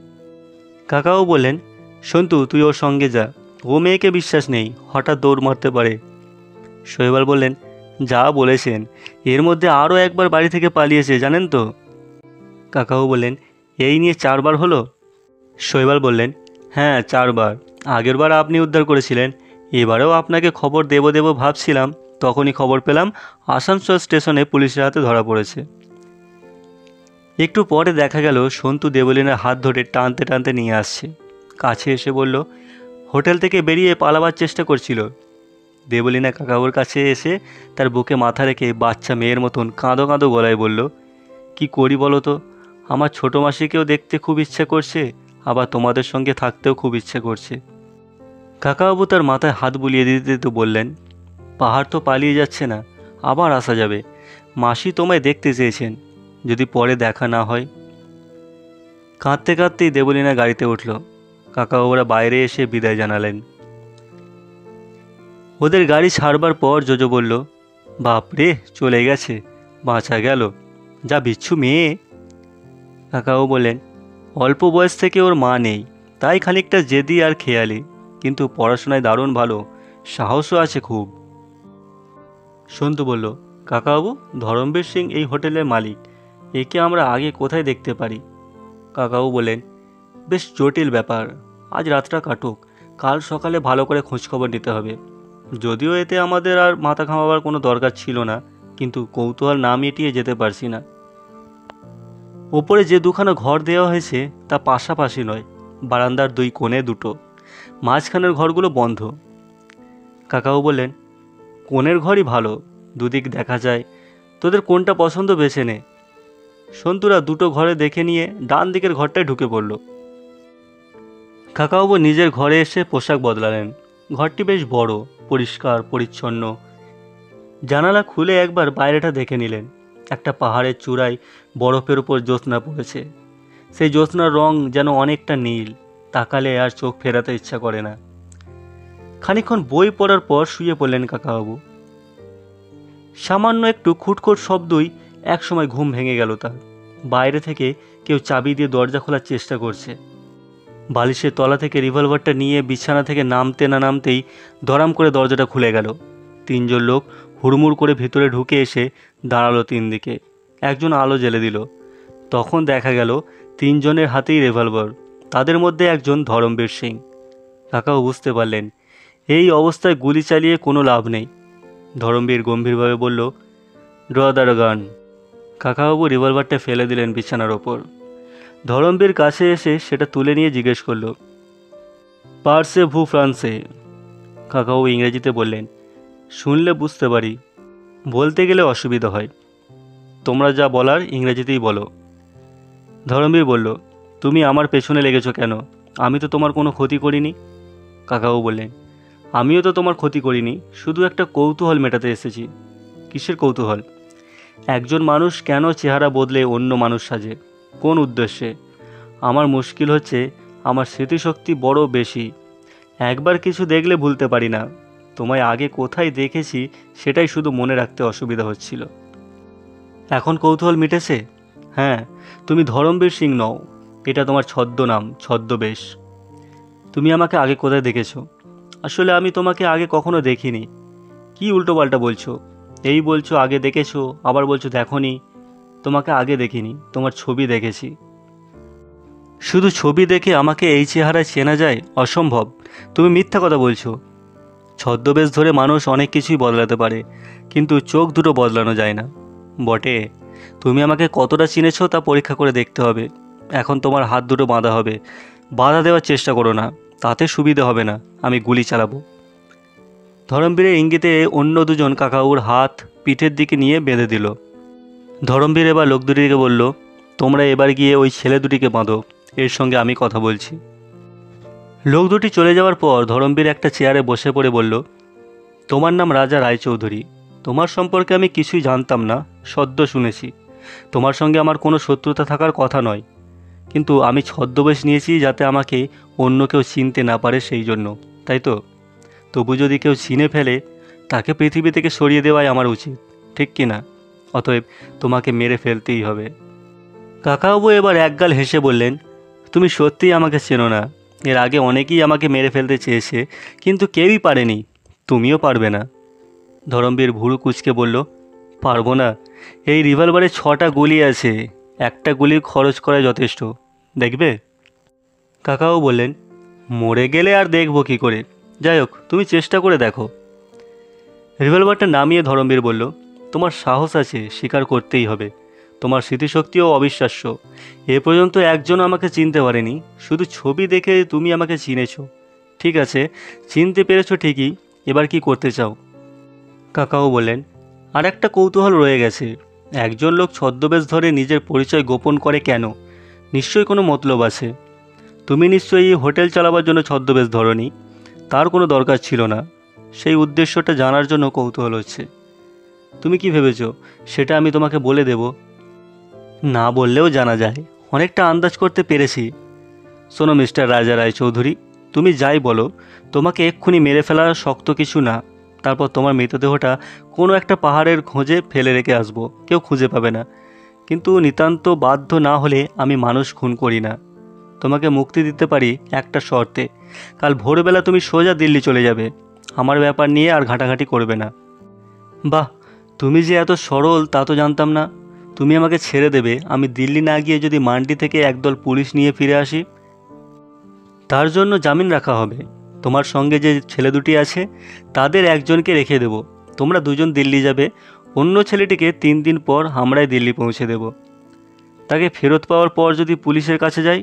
কাকাও বললেন, সন্তু তুই ওর সঙ্গে যা, ও মেয়েকে বিশ্বাস নেই, হঠাৎ দৌড় মারতে পারে। শৈবাল বললেন, যা বলেছেন, এর মধ্যে আরও একবার বাড়ি থেকে পালিয়েছে, জানেন তো? কাকাও বললেন, এই নিয়ে 4 বার হলো? শৈবাল বললেন, হ্যাঁ 4 বার। আগের বার আপনি উদ্ধার করেছিলেন, এবারেও আপনাকে খবর দেব ভাবছিলাম, তখনই খবর পেলাম আসানসোল স্টেশনে পুলিশের হাতে ধরা পড়েছে। একটু পরে দেখা গেল সন্তু দেবলীনার হাত ধরে টানতে টানতে নিয়ে আসছে। কাছে এসে বলল, হোটেল থেকে বেরিয়ে পালাবার চেষ্টা করছিল। দেবলীনা কাকাবুর কাছে এসে তার বুকে মাথা রেখে বাচ্চা মেয়ের মতন কাঁদো কাঁদো গলায় বলল, কি করি বলো তো, আমার ছোটো মাসিকেও দেখতে খুব ইচ্ছে করছে, আবার তোমাদের সঙ্গে থাকতেও খুব ইচ্ছে করছে। কাকাবাবু তার মাথায় হাত বুলিয়ে দিতে দিতে বললেন, পাহাড় তো পালিয়ে যাচ্ছে না, আবার আসা যাবে। মাসি তোমায় দেখতে চেয়েছেন, যদি পরে দেখা না হয়। কাঁদতে কাঁদতেই দেবলীনা গাড়িতে উঠল। কাকাবাবুরা বাইরে এসে বিদায় জানালেন। ওদের গাড়ি ছাড়বার পর জোজো বলল, বাপরে চলে গেছে, বাঁচা গেল, যা বিচ্ছু মেয়ে। কাকাবাবু বললেন, অল্প বয়স থেকে ওর মা নেই, তাই খানিকটা জেদি আর খেয়ালি, কিন্তু পড়াশোনায় দারুণ ভালো, সাহসও আছে খুব। সন্তু বলল, কাকাবাবু, ধরমবীর সিং এই হোটেলের মালিক, একে আমরা আগে কোথায় দেখতে পারি? কাকাবাবু বললেন, বেশ জটিল ব্যাপার, আজ রাতটা কাটুক, কাল সকালে ভালো করে খোঁজখবর নিতে হবে। যদিও এতে আমাদের আর মাথা ঘামাবার কোনো দরকার ছিল না, কিন্তু কৌতূহল না মিটিয়ে যেতে পারছি না। ওপরে যে দুখানা ঘর দেওয়া হয়েছে তা পাশাপাশি নয়, বারান্দার দুই কোণে দুটো, মাঝখানের ঘরগুলো বন্ধ। কাকাবাবু বললেন, কোণের ঘরই ভালো, দুদিক দেখা যায়, তোদের কোনটা পছন্দ বেছে নে। সন্তুরা দুটো ঘরে দেখে নিয়ে ডান দিকের ঘরটায় ঢুকে পড়ল। কাকাবাবু নিজের ঘরে এসে পোশাক বদলালেন। ঘরটি বেশ বড়, পরিষ্কার পরিচ্ছন্ন। জানালা খুলে একবার বাইরেটা দেখে নিলেন। একটা পাহাড়ের চূড়ায় বরফের উপর জ্যোৎস্না পড়েছে। সেই জ্যোৎস্নার রং যেন অনেকটা নীল, তাকালে আর চোখ ফেরাতে ইচ্ছা করে না। খানিকক্ষণ বই পড়ার পর শুয়ে পড়লেন কাকাবাবু। সামান্য একটু খুটখুট শব্দই একসময় ঘুম ভেঙে গেল তার। বাইরে থেকে কেউ চাবি দিয়ে দরজা খোলার চেষ্টা করছে। বালিশের তলা থেকে রিভলভারটা নিয়ে বিছানা থেকে নামতে না নামতেই ধরাম করে দরজাটা খুলে গেল। তিনজন লোক হুড়মুড় করে ভিতরে ঢুকে এসে দাঁড়ালো তিন দিকে। একজন আলো জ্বেলে দিল। তখন দেখা গেল তিনজনের হাতেই রিভলভার। তাদের মধ্যে একজন ধরমবীর সিং। কাকাও বুঝতে পারলেন এই অবস্থায় গুলি চালিয়ে কোনো লাভ নেই। ধরমবীর গম্ভীরভাবে বলল, ড্র দ্য গান। কাকাবাবু রিভলভারটা ফেলে দিলেন বিছানার ওপর। ধরমবীর কাছে এসে সেটা তুলে নিয়ে জিজ্ঞেস করল, পার্সে ভু ফ্রান্সে? কাকাবাবু ইংরেজিতে বললেন, শুনলে বুঝতে পারি, বলতে গেলে অসুবিধা হয়, তোমরা যা বলার ইংরেজিতেই বলো। ধরমবীর বলল, তুমি আমার পেছনে লেগেছো কেন? আমি তো তোমার কোনো ক্ষতি করিনি। কাকাবাবু বললেন, আমিও তো তোমার ক্ষতি করিনি, শুধু একটা কৌতূহল মেটাতে এসেছি। কিসের কৌতূহল? একজন মানুষ কেন চেহারা বদলে অন্য মানুষ সাজে, কোন উদ্দেশ্যে? আমার মুশকিল হচ্ছে আমার স্মৃতিশক্তি বড় বেশি, একবার কিছু দেখলে ভুলতে পারি না। তোমায় আগে কোথায় দেখেছি সেটাই শুধু মনে রাখতে অসুবিধা হচ্ছিল। এখন কৌতূহল মিটেছে? হ্যাঁ, তুমি ধরমবীর সিং নও, এটা তোমার ছদ্মনাম, ছদ্মবেশ। তুমি আমাকে আগে কোথায় দেখেছো? আসলে আমি তোমাকে আগে কখনো দেখিনি। কি উল্টোপাল্টা বলছো? এই বলছো আগে দেখেছো, আবার বলছো দেখোনি। তোমাকে আগে দেখিনি, তোমার ছবি দেখেছি। শুধু ছবি দেখে আমাকে এই চেহারায় চেনা যায়? অসম্ভব, তুমি মিথ্যা কথা বলছো। ছদ্মবেশ ধরে মানুষ অনেক কিছুই বদলাতে পারে, কিন্তু চোখ দুটো বদলানো যায় না। বটে, তুমি আমাকে কতটা চিনেছো তা পরীক্ষা করে দেখতে হবে। এখন তোমার হাত দুটো বাঁধা হবে, বাধা দেওয়ার চেষ্টা করো না, তাতে সুবিধে হবে না, আমি গুলি চালাবো। ধরমবীরের ইঙ্গিতে অন্য দুজন কাকাবাবুর হাত পিঠের দিকে নিয়ে বেঁধে দিল। ধরমবীর এবার লোক দুটিকে বলল, তোমরা এবার গিয়ে ওই ছেলে দুটিকে বাঁধো, এর সঙ্গে আমি কথা বলছি। লোক দুটি চলে যাওয়ার পর ধরমবীর একটা চেয়ারে বসে পড়ে বলল, তোমার নাম রাজা রায়চৌধুরী। তোমার সম্পর্কে আমি কিছুই জানতাম না, সদ্য শুনেছি। তোমার সঙ্গে আমার কোনো শত্রুতা থাকার কথা নয়, কিন্তু আমি ছদ্মবেশ নিয়েছি যাতে আমাকে অন্য কেউ চিনতে না পারে, সেই জন্য, তাই তো? তবু যদি কেউ চিনে ফেলে, তাকে পৃথিবী থেকে সরিয়ে দেওয়াই আমার উচিত, ঠিক কি না? অতএব তোমাকে মেরে ফেলতেই হবে। কাকাবাবু এবার একগাল হেসে বললেন, তুমি সত্যিই আমাকে চেনো না। এর আগে অনেকেই আমাকে মেরে ফেলতে চেয়েছে, কিন্তু কেউই পারেনি, তুমিও পারবে না। ধরমবীর ভুরু কুঁচকে বলল, পারবো না? এই রিভলভারে 6টা গুলি আছে, একটা গুলি খরচ করা যথেষ্ট, দেখবে? কাকাবাবু বললেন, মরে গেলে আর দেখবো কী করে? যাই হোক, তুমি চেষ্টা করে দেখো। রিভলভারটা নামিয়ে ধরমবীর বলল, তোমার সাহস আছে, স্বীকার করতেই হবে। তোমার স্মৃতিশক্তিও অবিশ্বাস্য। এ পর্যন্ত একজন আমাকে চিনতে পারেনি, শুধু ছবি দেখে তুমি আমাকে চিনেছো। ঠিক আছে, চিনতে পেরেছো ঠিকই, এবার কি করতে চাও? কাকাও বললেন, আর একটা কৌতূহল রয়ে গেছে। একজন লোক ছদ্মবেশ ধরে নিজের পরিচয় গোপন করে কেন? নিশ্চয়ই কোনো মতলব আছে। তুমি নিশ্চয়ই হোটেল চালাবার জন্য ছদ্মবেশ ধরনি, তার কোনো দরকার ছিল না। সেই উদ্দেশ্যটা জানার জন্য কৌতূহল হচ্ছে। তুমি কি ভেবেছ সেটা আমি তোমাকে বলে দেব? না বললেও জানা যায়, অনেকটা আন্দাজ করতে পেরেছি। শোনো মিস্টার রাজা রায়চৌধুরী, তুমি যাই বলো, তোমাকে এক্ষুনি মেরে ফেলা শক্ত কিছু না। তারপর তোমার মৃতদেহটা কোনো একটা পাহাড়ের খোঁজে ফেলে রেখে আসবো, কেউ খুঁজে পাবে না। কিন্তু নিতান্ত বাধ্য না হলে আমি মানুষ খুন করি না। তোমাকে মুক্তি দিতে পারি একটা শর্তে। কাল ভোরবেলা তুমি সোজা দিল্লি চলে যাবে, আমার ব্যাপার নিয়ে আর ঘাঁটাঘাঁটি করবে না। বাহ, তুমি যে এত সরল তা তো জানতাম না। তুমি আমাকে ছেড়ে দেবে আমি দিল্লি না গিয়ে যদি মান্ডি থেকে একদল পুলিশ নিয়ে ফিরে আসি? তার জন্য জামিন রাখা হবে। তোমার সঙ্গে যে ছেলে দুটি আছে তাদের একজনকে রেখে দেব। তোমরা দুজন দিল্লি যাবে, অন্য ছেলেটিকে 3 দিন পর আমরাই দিল্লি পৌঁছে দেব। তাকে ফেরত পাওয়ার পর যদি পুলিশের কাছে যাই,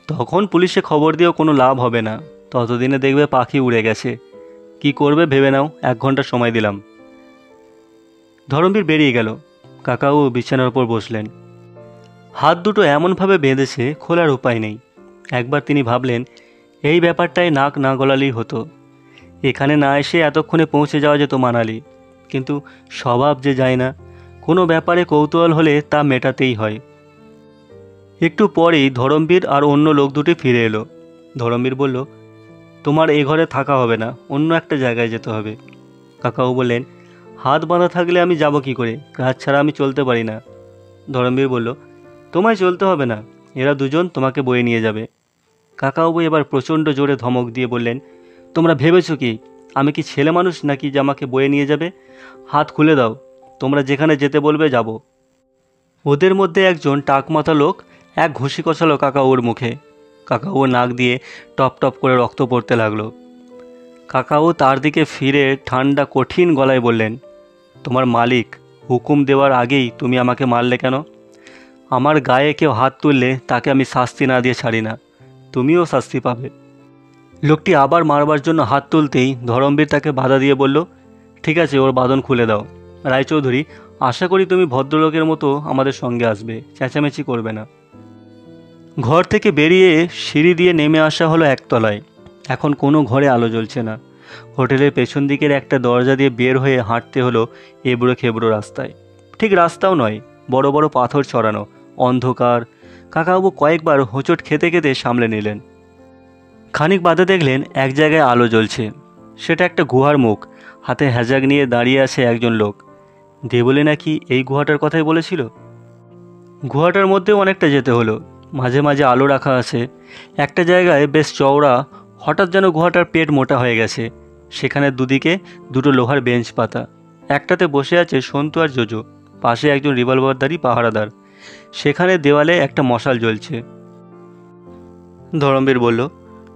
তখন পুলিশে খবর দিয়েও কোনো লাভ হবে না। ততদিনে দেখবে পাখি উড়ে গেছে। কি করবে ভেবে নাও, 1 ঘন্টা সময় দিলাম। ধরমবীর বেরিয়ে গেল। কাকাও বিছানার উপর বসলেন। হাত দুটো এমনভাবে বেঁধেছে খোলার উপায় নেই। একবার তিনি ভাবলেন এই ব্যাপারটায় নাক না গলালেই হতো। এখানে না এসে এতক্ষণে পৌঁছে যাওয়া যেত মানালি। কিন্তু স্বভাব যে যায় না, কোনো ব্যাপারে কৌতূহল হলে তা মেটাতেই হয়। একটু পরেই ধরমবীর আর অন্য লোক দুটি ফিরে এলো। ধরমবীর বলল, তোমার এ ঘরে থাকা হবে না, অন্য একটা জায়গায় যেতে হবে। কাকাও বললেন, হাত বাঁধা থাকলে আমি যাব কি করে? কাজ ছাড়া আমি চলতে পারি না। ধরমবীর বলল, তোমায় চলতে হবে না, এরা দুজন তোমাকে বয়ে নিয়ে যাবে। কাকাবাবু এবার প্রচণ্ড জোরে ধমক দিয়ে বললেন, তোমরা ভেবেছো কি আমি কি ছেলে মানুষ নাকি যে আমাকে বয়ে নিয়ে যাবে? হাত খুলে দাও, তোমরা যেখানে যেতে বলবে যাব। ওদের মধ্যে একজন টাকমাথা লোক এক ঘুষি কষালো কাকাবাবুর মুখে। কাকাবাবু নাক দিয়ে টপ টপ করে রক্ত পড়তে লাগলো। কাকাবাবু তার দিকে ফিরে ঠান্ডা কঠিন গলায় বললেন, তোমার মালিক হুকুম দেওয়ার আগেই তুমি আমাকে মারলে কেন? আমার গায়ে কেউ হাত তুললে তাকে আমি শাস্তি না দিয়ে ছাড়ি না, তুমিও শাস্তি পাবে। লোকটি আবার মারবার জন্য হাত তুলতেই ধরমবীর তাকে বাধা দিয়ে বলল, ঠিক আছে, ওর বাঁধন খুলে দাও। রায়চৌধুরী, আশা করি তুমি ভদ্রলোকের মতো আমাদের সঙ্গে আসবে, চেঁচামেচি করবে না। ঘর থেকে বেরিয়ে সিঁড়ি দিয়ে নেমে আসা হলো একতলায়। এখন কোনো ঘরে আলো জ্বলছে না। হোটেলের পেছন দিকের একটা দরজা দিয়ে বের হয়ে হাঁটতে হলো এবড়ো খেবড়ো রাস্তায়। ঠিক রাস্তাও নয়, বড় বড় পাথর ছড়ানো, অন্ধকার। কাকাবাবু কয়েকবার হোঁচট খেতে খেতে সামলে নিলেন। খানিক বাদে দেখলেন এক জায়গায় আলো জ্বলছে। সেটা একটা গুহার মুখ। হাতে হ্যাজাক নিয়ে দাঁড়িয়ে আছে একজন লোক। দেবলে নাকি এই গুহাটার কথাই বলেছিল। গুহাটার মধ্যেও অনেকটা যেতে হলো। মাঝে মাঝে আলো রাখা আছে। একটা জায়গায় বেশ চওড়া। হঠাৎ যেন গুহাটার পেট মোটা হয়ে গেছে। সেখানে দুদিকে দুটো লোহার বেঞ্চ পাতা। একটাতে বসে আছে সন্তু আর জোজো, পাশে একজন রিভলভারধারী পাহারাদার। সেখানে দেওয়ালে একটা মশাল জ্বলছে। ধরমবীর বলল,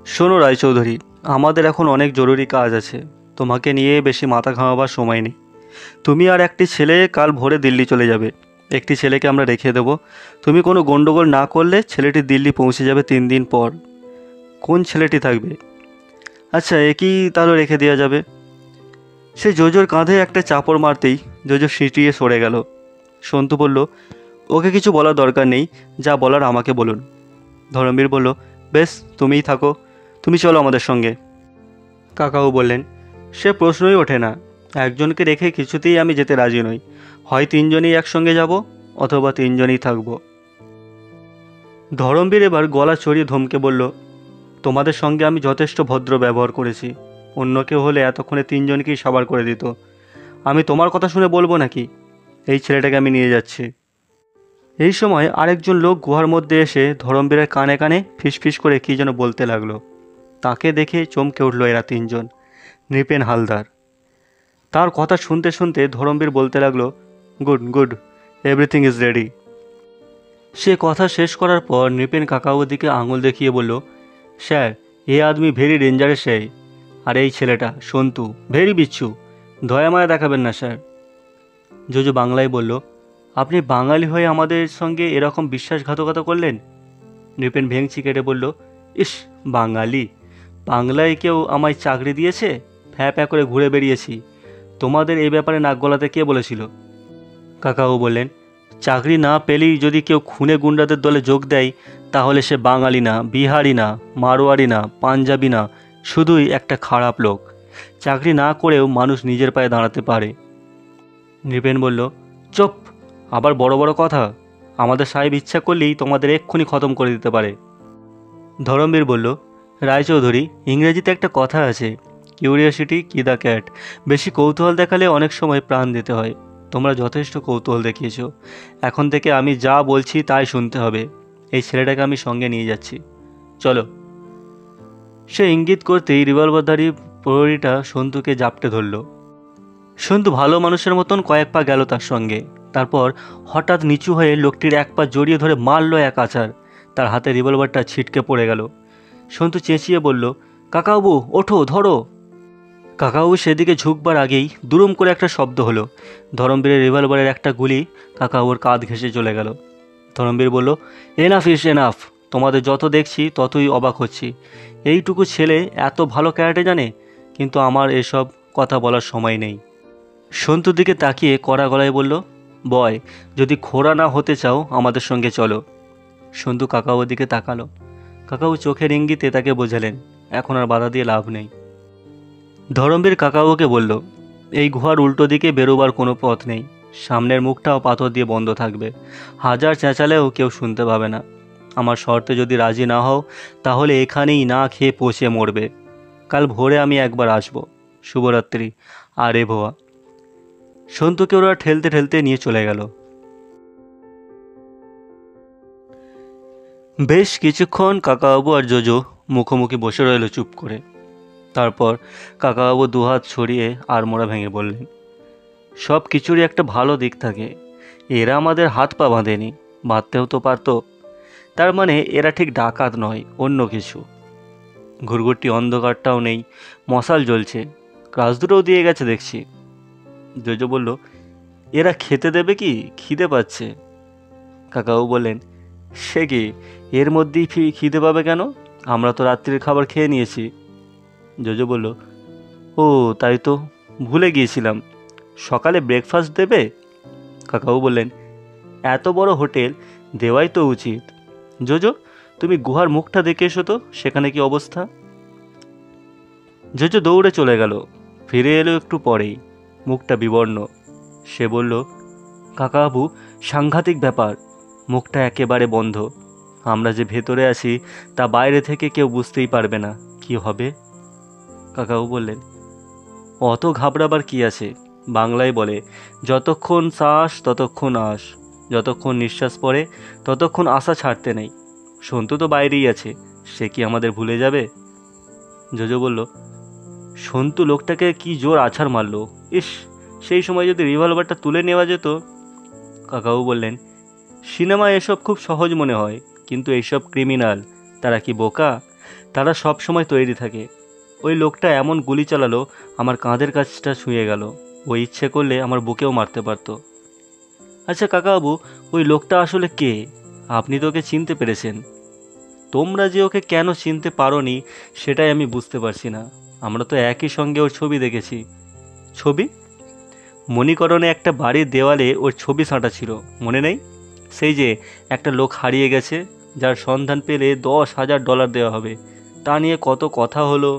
শোনো রায়চৌধুরী, আমাদের এখন অনেক জরুরি কাজ আছে। তোমাকে নিয়ে বেশি মাথা ঘামাবার সময় নেই। তুমি আর একটি ছেলে কাল ভোরে দিল্লি চলে যাবে। একটি ছেলেকে আমরা রেখে দেব। তুমি কোনো গণ্ডগোল না করলে ছেলেটি দিল্লি পৌঁছে যাবে 3 দিন পর। কোন ছেলেটি থাকবে? আচ্ছা, একই তাহলে রেখে দেওয়া যাবে। সে জোজোর কাঁধে একটা চাপড় মারতেই জোজো সিঁটিয়ে সরে গেল। সন্তু বলল, ওকে কিছু বলার দরকার নেই, যা বলার আমাকে বলুন। ধরমবীর বলল, বেশ, তুমিই থাকো, তুমি চলো আমাদের সঙ্গে। কাকাও বললেন, সে প্রশ্নই ওঠে না। একজনকে রেখে কিছুতেই আমি যেতে রাজি নই। হয় 3জনই একসঙ্গে যাব, অথবা 3জনই থাকব। ধরমবীর এবার গলা চড়িয়ে ধমকে বলল, তোমাদের সঙ্গে আমি যথেষ্ট ভদ্র ব্যবহার করেছি। অন্য কেউ হলে এতক্ষণে 3জনকেই সাবার করে দিত। আমি তোমার কথা শুনে বলবো নাকি? এই ছেলেটাকে আমি নিয়ে যাচ্ছি। এই সময় আরেকজন লোক গুহার মধ্যে এসে ধরমবীরের কানে কানে ফিসফিস করে কী যেন বলতে লাগলো। তাকে দেখে চমকে উঠল এরা 3জন। নৃপেন হালদার। তার কথা শুনতে শুনতে ধরমবীর বলতে লাগলো, good good, everything is ready. সে কথা শেষ করার পর নৃপেন কাকাবাবুর দিকে আঙুল দেখিয়ে বলল, স্যার, এ আদমি ভেরি ডেঞ্জারাস এই। আর এই ছেলেটা সন্তু ভেরি বিচ্ছু, দয়া মায়া দেখাবেন না স্যার। জোজো বাংলায় বলল, আপনি বাঙালি হয়ে আমাদের সঙ্গে এরকম বিশ্বাসঘাতকতা করলেন? নৃপেন ভেংচি কেটে বলল, ইস, বাঙালি! বাংলায় কেউ আমায় চাকরি দিয়েছে? ফ্যা ফ্যা করে ঘুরে বেরিয়েছি। তোমাদের এই ব্যাপারে নাক গলাতে কে বলেছিল? কাকাও বললেন, চাকরি না পেলেই যদি কেউ খুনে গুন্ডাদের দলে যোগ দেয়, তাহলে সে বাঙালি না, বিহারি না, মারোয়ারি না, পাঞ্জাবি না, শুধুই একটা খারাপ লোক। চাকরি না করেও মানুষ নিজের পায়ে দাঁড়াতে পারে। নৃপেন বলল, চুপ, আবার বড় বড় কথা। আমাদের সাহেব ইচ্ছা করলেই তোমাদের এক্ষুনি খতম করে দিতে পারে। ধরমবীর বলল, রায়চৌধুরী, ইংরেজিতে একটা কথা আছে, কিউরিয়াসিটি কি দ্য ক্যাট। বেশি কৌতূহল দেখালে অনেক সময় প্রাণ দিতে হয়। তোমরা যথেষ্ট কৌতূহল দেখিয়েছ। এখন থেকে আমি যা বলছি তাই শুনতে হবে। এই ছেলেটাকে আমি সঙ্গে নিয়ে যাচ্ছি, চলো। সে ইঙ্গিত করতেই রিভলভারধারী প্রহরীটা সন্তুকে জাপটে ধরল। সন্তু ভালো মানুষের মতন কয়েক পা গেল তার সঙ্গে। তারপর হঠাৎ নিচু হয়ে লোকটির এক পা জড়িয়ে ধরে মারল এক আছাড়। তার হাতে রিভলভারটা ছিটকে পড়ে গেল। সন্তু চেঁচিয়ে বলল, কাকাবাবু ওঠো, ধরো। কাকাবাবু সেদিকে ঝুঁকবার আগেই দুরুম করে একটা শব্দ হলো। ধরমবীরের রিভলভারের একটা গুলি কাকাবাবুর কাঁধ ঘেঁষে চলে গেল। ধরমবীর বলল, এনাফ ইস এনাফ। তোমাদের যত দেখছি ততই অবাক হচ্ছি। এইটুকু ছেলে এত ভালো ক্যারাটে জানে, কিন্তু আমার এসব কথা বলার সময় নেই। সন্তুর দিকে তাকিয়ে কড়া গলায় বলল, বয়, যদি খোড়া না হতে চাও আমাদের সঙ্গে চলো। সন্তু কাকাবাবুর দিকে তাকালো। কাকাবাবু চোখের ইঙ্গিতে তাকে বোঝালেন এখন আর বাধা দিয়ে লাভ নেই। ধরমবীর কাকাবাবুকে বলল, এই গুহার উল্টো দিকে বেরোবার কোনো পথ নেই। সামনের মুখটাও পাথর দিয়ে বন্ধ থাকবে। হাজার চেঁচালেও কেউ শুনতে পাবে না। আমার শর্তে যদি রাজি না হও তাহলে এখানেই না খেয়ে পচে মরবে। কাল ভোরে আমি একবার আসব। শুভরাত্রি। আর এ ভোয়া। সন্তুকে ওরা ঠেলতে ঠেলতে নিয়ে চলে গেল। বেশ কিছুক্ষণ কাকাবাবু আর জোজো মুখোমুখি বসে রইল চুপ করে। তারপর কাকাবাবু দুহাত ছড়িয়ে আড়মোড়া ভেঙে বললেন, সব কিছুরই একটা ভালো দিক থাকে। এরা আমাদের হাত পা বাঁধেনি, বাঁধতেও তো পারত। তার মানে এরা ঠিক ডাকাত নয়, অন্য কিছু। ঘুরঘুরটি অন্ধকারটাও নেই, মশাল জ্বলছে, ক্রাস দুটোও দিয়ে গেছে দেখছি। জোজো বলল, এরা খেতে দেবে কি? খিদে পাচ্ছে। কাকাবাবু বললেন, সে কি, এর মধ্যেই খিদে পাবে কেন? আমরা তো রাত্রির খাবার খেয়ে নিয়েছি। জোজো বলল, ও তাই তো, ভুলে গিয়েছিলাম। সকালে ব্রেকফাস্ট দেবে? কাকাবাবু বললেন, এত বড় হোটেল, দেওয়াই তো উচিত। জোজো, তুমি গুহার মুখটা দেখে এসো তো, সেখানে কি অবস্থা। জোজো দৌড়ে চলে গেল। ফিরে এলো একটু পরেই, মুখটা বিবর্ণ। সে বলল, কাকাবাবু, সাংঘাতিক ব্যাপার। মুখটা একেবারে বন্ধ। আমরা যে ভেতরে আছি তা বাইরে থেকে কেউ বুঝতেই পারবে না। কি হবে? কাকাবাবু বললেন, অত ঘাবড়াবার কি আছে? বাংলায় বলে, যতক্ষণ শ্বাস ততক্ষণ আস, যতক্ষণ নিঃশ্বাস পড়ে ততক্ষণ আশা ছাড়তে নেই। সন্তু তো বাইরেই আছে, সে কি আমাদের ভুলে যাবে? জোজো বলল, সন্তু লোকটাকে কি জোর আছাড় মারল। ইস, সেই সময় যদি রিভলভারটা তুলে নেওয়া যেত। কাকাবাবু বললেন, সিনেমায় এসব খুব সহজ মনে হয়, কিন্তু এইসব ক্রিমিনাল, তারা কি বোকা? তারা সব সময় তৈরি থাকে। ওই লোকটা এমন গুলি চালালো, আমার কাঁধের কাছটা ছুঁয়ে গেল। ও ইচ্ছে করলে আমার বুকেও মারতে পারত। আচ্ছা কাকাবাবু, ওই লোকটা আসলে কে? আপনি তো ওকে চিনতে পেরেছেন। তোমরা যে ওকে কেন চিনতে পারোনি সেটাই আমি বুঝতে পারছি না। আমরা তো একই সঙ্গে ওর ছবি দেখেছি। ছবি? মণিকরণে একটা বাড়ির দেওয়ালে ওর ছবি সাঁটা ছিল, মনে নেই? সেই যে একটা লোক হারিয়ে গেছে, যার সন্ধান পেলে $10,000 দেওয়া হবে, তা নিয়ে কত কথা হলো।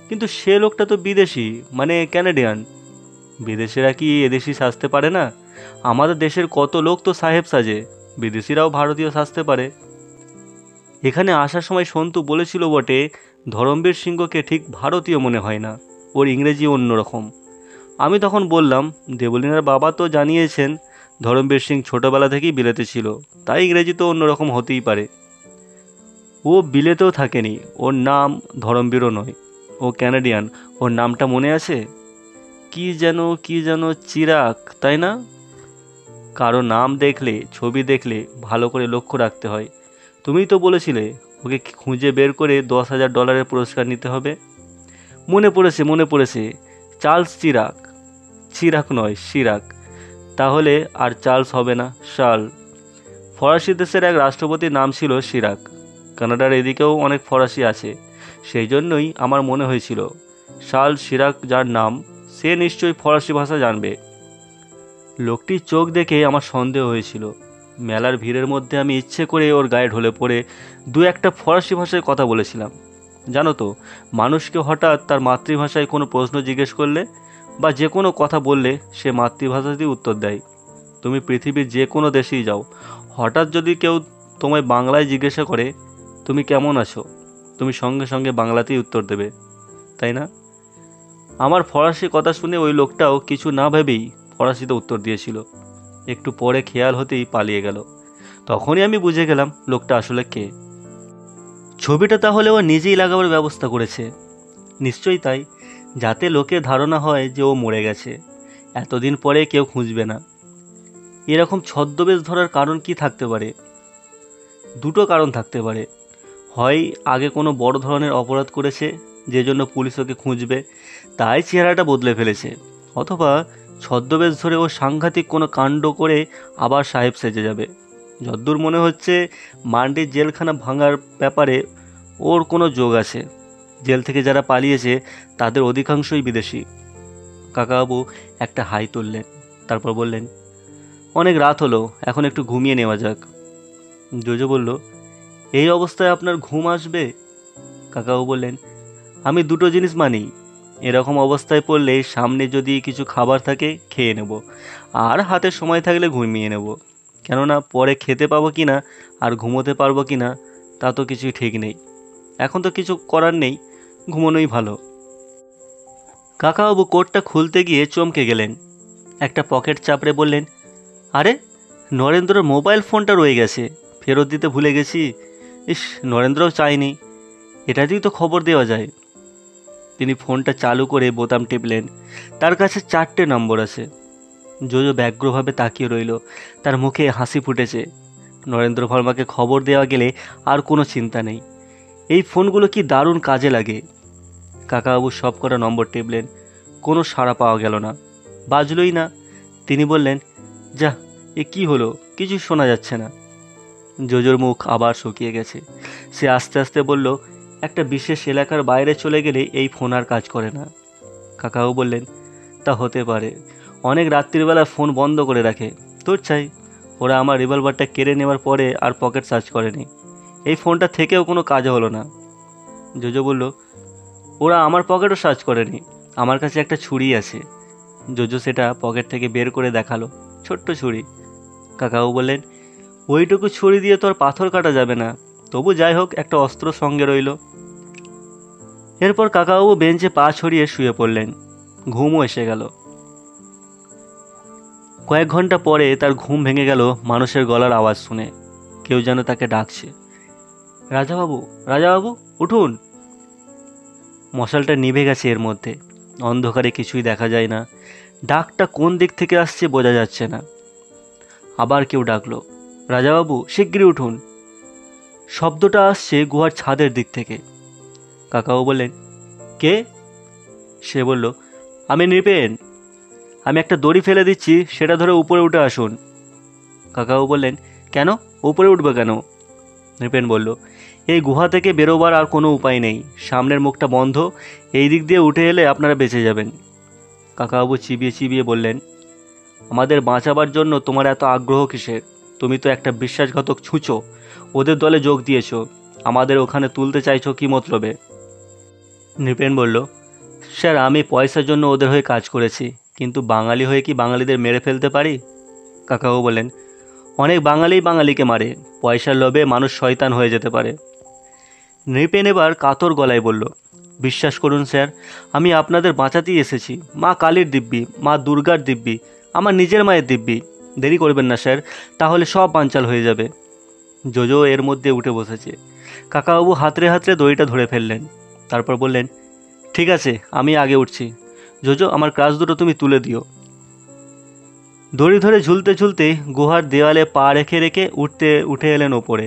কিন্তু সে লোকটা তো বিদেশি, মানে ক্যানাডিয়ান। বিদেশিরা কি এদেশি সাজতে পারে না? আমাদের দেশের কত লোক তো সাহেব সাজে, বিদেশিরাও ভারতীয় সাজতে পারে। এখানে আসার সময় সন্তু বলেছিল বটে, ধরমবীর সিংহকে ঠিক ভারতীয় মনে হয় না, ওর ইংরেজি অন্যরকম। আমি তখন বললাম, দেবলীনার বাবা তো জানিয়েছেন ধরমবীর সিং ছোটোবেলা থেকেই বিলেতে ছিল, তাই ইংরেজি তো অন্যরকম হতেই পারে। ও বিলেতেও থাকেনি, ওর নাম ধরমবীরও নয়, ও ক্যানাডিয়ান। ওর নামটা মনে আছে? কি যেন চিরাগ, তাই না? কারো নাম দেখলে, ছবি দেখলে ভালো করে লক্ষ্য রাখতে হয়। তুমিই তো বলেছিলে ওকে খুঁজে বের করে $10,000 পুরস্কার নিতে হবে। মনে পড়েছে, চার্লস চিরাগ। চিরাগ নয়, সিরাক। তাহলে আর চার্লস হবে না, শার্ল। ফরাসি দেশের এক রাষ্ট্রপতির নাম ছিল সিরাক। কানাডার এদিকেও অনেক ফরাসি আছে, সেই জন্যই আমার মনে হয়েছিল শার্ল সিরাক যার নাম, সে নিশ্চয়ই ফরাসি ভাষা জানবে। লোকটির চোখ দেখে আমার সন্দেহ হয়েছিল। মেলার ভিড়ের মধ্যে আমি ইচ্ছে করে ওর গায়ে ঢলে পড়ে দু একটা ফরাসি ভাষায় কথা বলেছিলাম। জানো তো, মানুষকে হঠাৎ তার মাতৃভাষায় কোনো প্রশ্ন জিজ্ঞেস করলে বা যে কোনো কথা বললে সে মাতৃভাষাতেই উত্তর দেয়। তুমি পৃথিবীর যে কোনো দেশেই যাও, হঠাৎ যদি কেউ তোমায় বাংলায় জিজ্ঞাসা করে তুমি কেমন আছো, তুমি সঙ্গে সঙ্গে বাংলাতেই উত্তর দেবে, তাই না? আমার ফরাসি কথা শুনে ওই লোকটাও কিছু না ভেবেই ফরাসিতে উত্তর দিয়েছিল। একটু পরে খেয়াল হতেই পালিয়ে গেল। তখনই আমি বুঝে গেলাম লোকটা আসলে কে। ছবিটা তাহলে ও নিজেই লাগাবার ব্যবস্থা করেছে, নিশ্চয়ই তাই, যাতে লোকের ধারণা হয় যে ও মরে গেছে, এতদিন পরে কেউ খুঁজবে না। এরকম ছদ্মবেশ ধরার কারণ কি থাকতে পারে? দুটো কারণ থাকতে পারে। হয় আগে কোনো বড় ধরনের অপরাধ করেছে, যে জন্য পুলিশ ওকে খুঁজবে, তাই চেহারাটা বদলে ফেলেছে। অথবা ছদ্মবেশ ধরে ও সাংঘাতিক কোনো কাণ্ড করে আবার সাহেব সেজে যাবে। যদ্দূর মনে হচ্ছে মান্ডির জেলখানা ভাঙার ব্যাপারে ওর কোনো যোগ আছে। জেল থেকে যারা পালিয়েছে তাদের অধিকাংশই বিদেশি। কাকাবাবু একটা হাই তুললেন, তারপর বললেন, অনেক রাত হলো, এখন একটু ঘুমিয়ে নেওয়া যাক। জোজো বলল, এই অবস্থায় আপনার ঘুম আসবে? কাকাবাবু বললেন, আমি দুটো জিনিস মানি, এরকম অবস্থায় পড়লে সামনে যদি কিছু খাবার থাকে খেয়ে নেব, আর হাতে সময় থাকলে ঘুমিয়ে নেব। কেননা পরে খেতে পাবো কি না আর ঘুমোতে পারবো কি না তা তো কিছুই ঠিক নেই। এখন তো কিছু করার নেই, ঘুমোনোই ভালো। কাকাবাবু কোটটা খুলতে গিয়ে চমকে গেলেন। একটা পকেট চাপড়ে বললেন, আরে, নরেন্দ্রর মোবাইল ফোনটা রয়ে গেছে, ফেরত দিতে ভুলে গেছি। ইস, নরেন্দ্রও চায়নি, এটাতেই তো খবর দেওয়া যায়। তিনি ফোনটা চালু করে বোতাম টিপলেন। তার কাছে 4টে নম্বর আছে। জোজো ব্যগ্রভাবে তাকিয়ে রইল, তার মুখে হাসি ফুটেছে। নরেন্দ্র ভার্মাকে খবর দেওয়া গেলে আর কোনো চিন্তা নেই। এই ফোনগুলো কি দারুণ কাজে লাগে। কাকাবাবু সব কটা নম্বর টিপলেন, কোনো সাড়া পাওয়া গেল না, বাজলই না। তিনি বললেন, যা, এ কি হলো, কিছু শোনা যাচ্ছে না। জোজোর মুখ আবার শুকিয়ে গেছে। সে আস্তে আস্তে বলল, একটা বিশেষ এলাকার বাইরে চলে গেলে এই ফোন আর কাজ করে না। কাকাবাবু বললেন, তা হতে পারে, অনেক রাত্রিবেলা ফোন বন্ধ করে রাখে, তোর চাই। ওরা আমার রিভলভারটা কেড়ে নেওয়ার পরে আর পকেট সার্চ করেনি, এই ফোনটা থেকেও কোনো কাজ হলো না। জোজো বলল, ওরা আমার পকেটও সার্চ করেনি, আমার কাছে একটা ছুরি আছে। জোজো সেটা পকেট থেকে বের করে দেখালো, ছোট্ট ছুরি। কাকাবাবু বললেন, ওইটুকু ছুরি দিয়ে তো আর পাথর কাটা যাবে না, তবু যাই হোক, একটা অস্ত্র সঙ্গে রইল। এরপর কাকাবাবু বেঞ্চে পা ছড়িয়ে শুয়ে পড়লেন। ঘুমও এসে গেল। কয়েক ঘন্টা পরে তার ঘুম ভেঙে গেল মানুষের গলার আওয়াজ শুনে। কেউ যেন তাকে ডাকছে, রাজাবাবু, রাজাবাবু, উঠুন। মশালটা নিভে গেছে এর মধ্যে, অন্ধকারে কিছুই দেখা যায় না। ডাকটা কোন দিক থেকে আসছে বোঝা যাচ্ছে না। আবার কেউ ডাকলো, রাজাবাবু, শিগগিরই উঠুন। শব্দটা আসছে গুহার ছাদের দিক থেকে। কাকাবাবু বললেন, কে? সে বলল, আমি নৃপেন, আমি একটা দড়ি ফেলে দিচ্ছি, সেটা ধরে উপরে উঠে আসুন। কাকাবাবু বললেন, কেন, উপরে উঠবে কেন? নৃপেন বলল, এই গুহা থেকে বেরোবার আর কোনো উপায় নেই, সামনের মুখটা বন্ধ, এই দিক দিয়ে উঠে এলে আপনারা বেঁচে যাবেন। কাকাবাবু চিবিয়ে চিবিয়ে বললেন, আমাদের বাঁচাবার জন্য তোমার এত আগ্রহ কিসের? তুমি তো একটা বিশ্বাসঘাতক ছুঁচো, ওদের দলে যোগ দিয়েছ, আমাদের ওখানে তুলতে চাইছো কি মতলবে? নৃপেন বলল, স্যার, আমি পয়সার জন্য ওদের হয়ে কাজ করেছি, কিন্তু বাঙালি হয়ে কি বাঙালিদের মেরে ফেলতে পারি? কাকাবাবু বললেন, অনেক বাঙালিই বাঙালিকে মারে, পয়সার লোভে মানুষ শয়তান হয়ে যেতে পারে। নৃপেন এবার কাতর গলায় বলল, বিশ্বাস করুন স্যার, আমি আপনাদের বাঁচাতেই এসেছি, মা কালীর দিব্যি, মা দুর্গার দিব্যি, আমার নিজের মায়ের দিব্যি। দেরি করবেন না স্যার, তাহলে সব বানচাল হয়ে যাবে। জোজো এর মধ্যে উঠে বসেছে। কাকাবাবু হাতড়ে হাতড়ে দড়িটা ধরে ফেললেন, তারপর বললেন, ঠিক আছে, আমি আগে উঠছি। জোজো, আমার ক্রাশ দুটো তুমি তুলে দিও। দড়ি ধরে ঝুলতে ঝুলতে গুহার দেওয়ালে পা রেখে রেখে উঠে এলেন ওপরে।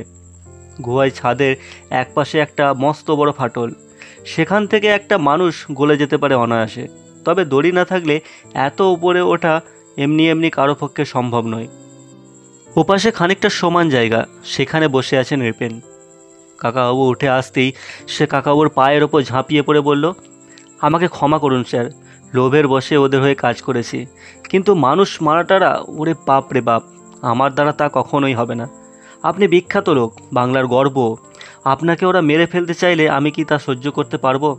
গুহায় ছাদের একপাশে একটা মস্ত বড় ফাটল, সেখান থেকে একটা মানুষ গলে যেতে পারে অনায়াসে, তবে দড়ি না থাকলে এত উপরে ওঠা এমনি এমনি কারো পক্ষে সম্ভব নয়। ওপাশে খানিকটা সমান জায়গা, সেখানে বসে আছে নৃপেন। কাকাবাবু উঠে আসতেই সে কাকাবাবুর পায়ের ওপর ঝাঁপিয়ে পড়ে বলল, আমাকে ক্ষমা করুন স্যার, লোভের বশে ওদের হয়ে কাজ করেছি, কিন্তু মানুষ মারাটারা, ওরে বাপ রে বাপ, আমার দ্বারা তা কখনোই হবে না। আপনি বিখ্যাত লোক, বাংলার গর্ব, আপনাকে ওরা মেরে ফেলতে চাইলে আমি কি তা সহ্য করতে পারবো?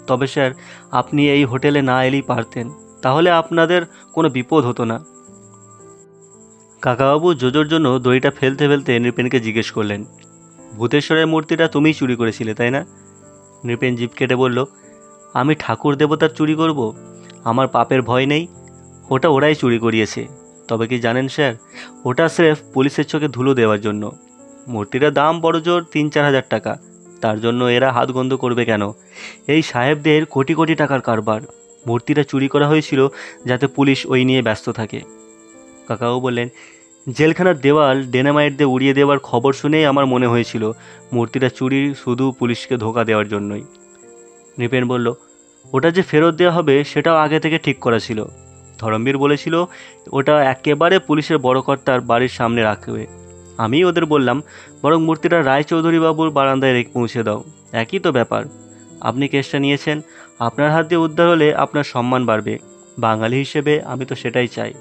তবে স্যার, আপনি এই হোটেলে না এলেই পারতেন, তাহলে আপনাদের কোনো বিপদ হতো না। কাকাবাবু জোজোর জন্য দড়িটা ফেলতে ফেলতে নৃপেনকে জিজ্ঞেস করলেন, ভূতেশ্বরের মূর্তিটা তুমিই চুরি করেছিলে তাই না? নৃপেন জিভ কেটে বলল, আমি ঠাকুর দেবতার চুরি করব? আমার পাপের ভয় নেই। ওটা ওরাই চুরি করিয়েছে। তবে কি জানেন স্যার, ওটা স্রেফ পুলিশের চোখে ধুলো দেওয়ার জন্য। মূর্তিটার দাম বড় জোর 3-4 হাজার টাকা। তার জন্য এরা হাত গন্ধ করবে কেন? এই সাহেবদের কোটি কোটি টাকার কারবার। মূর্তিটা চুরি করা হয়েছিল যাতে পুলিশ ওই নিয়ে ব্যস্ত থাকে। কাকাও বললেন, জেলখানার দেওয়াল ডেনামাইট দিয়ে উড়িয়ে দেওয়ার খবর শুনেই আমার মনে হয়েছিল মূর্তিটা চুরি শুধু পুলিশকে ধোঁকা দেওয়ার জন্যই। নৃপেন বলল, ওটা যে ফেরত দেওয়া হবে সেটাও আগে থেকে ঠিক করা ছিল। ধরমবীর বলেছিল ওটা একেবারে পুলিশের বড় কর্তার বাড়ির সামনে রাখবে। আমি ওদের বললাম, বরং মূর্তিটা রায়চৌধুরী বাবুর বারান্দায় রেখে পৌঁছে দাও। একই তো ব্যাপার। আপনি কেসটা নিয়েছেন, আপনার হাত দিয়ে উদ্ধার হলে আপনার সম্মান বাড়বে। বাঙালি হিসেবে আমি তো সেটাই চাই।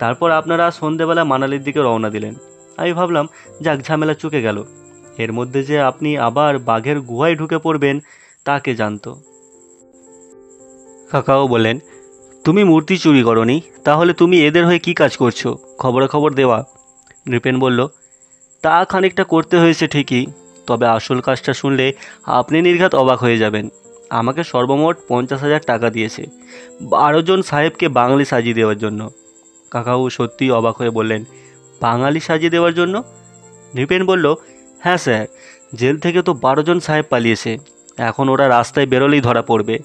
তারপর আপনারা সন্ধেবেলা মানালির দিকে রওনা দিলেন। আমি ভাবলাম যাক, ঝামেলা চুকে গেল। এর মধ্যে যে আপনি আবার বাঘের গুহায় ঢুকে পড়বেন তা কে জানতো। কাকাও বললেন, তুমি মূর্তি চুরি করনি, তাহলে তুমি এদের হয়ে কি কাজ করছো? খবরাখবর দেওয়া। নৃপেন বলল, তা খানিকটা করতে হয়েছে ঠিকই, তবে আসল কাজটা শুনলে আপনি নির্ঘাত অবাক হয়ে যাবেন। আমাকে সর্বমোট 50,000 টাকা দিয়েছে 12 জন সাহেবকে বাঙালি সাজিয়ে দেওয়ার জন্য। কাকাবাবু সত্যিই অবাক হয়ে বললেন, বাঙালি সাজিয়ে দেওয়ার জন্য? নৃপেন বলল, হ্যাঁ স্যার, জেল থেকে তো 12 জন সাহেব পালিয়েছে। এখন ওরা রাস্তায় বেরোলেই ধরা পড়বে।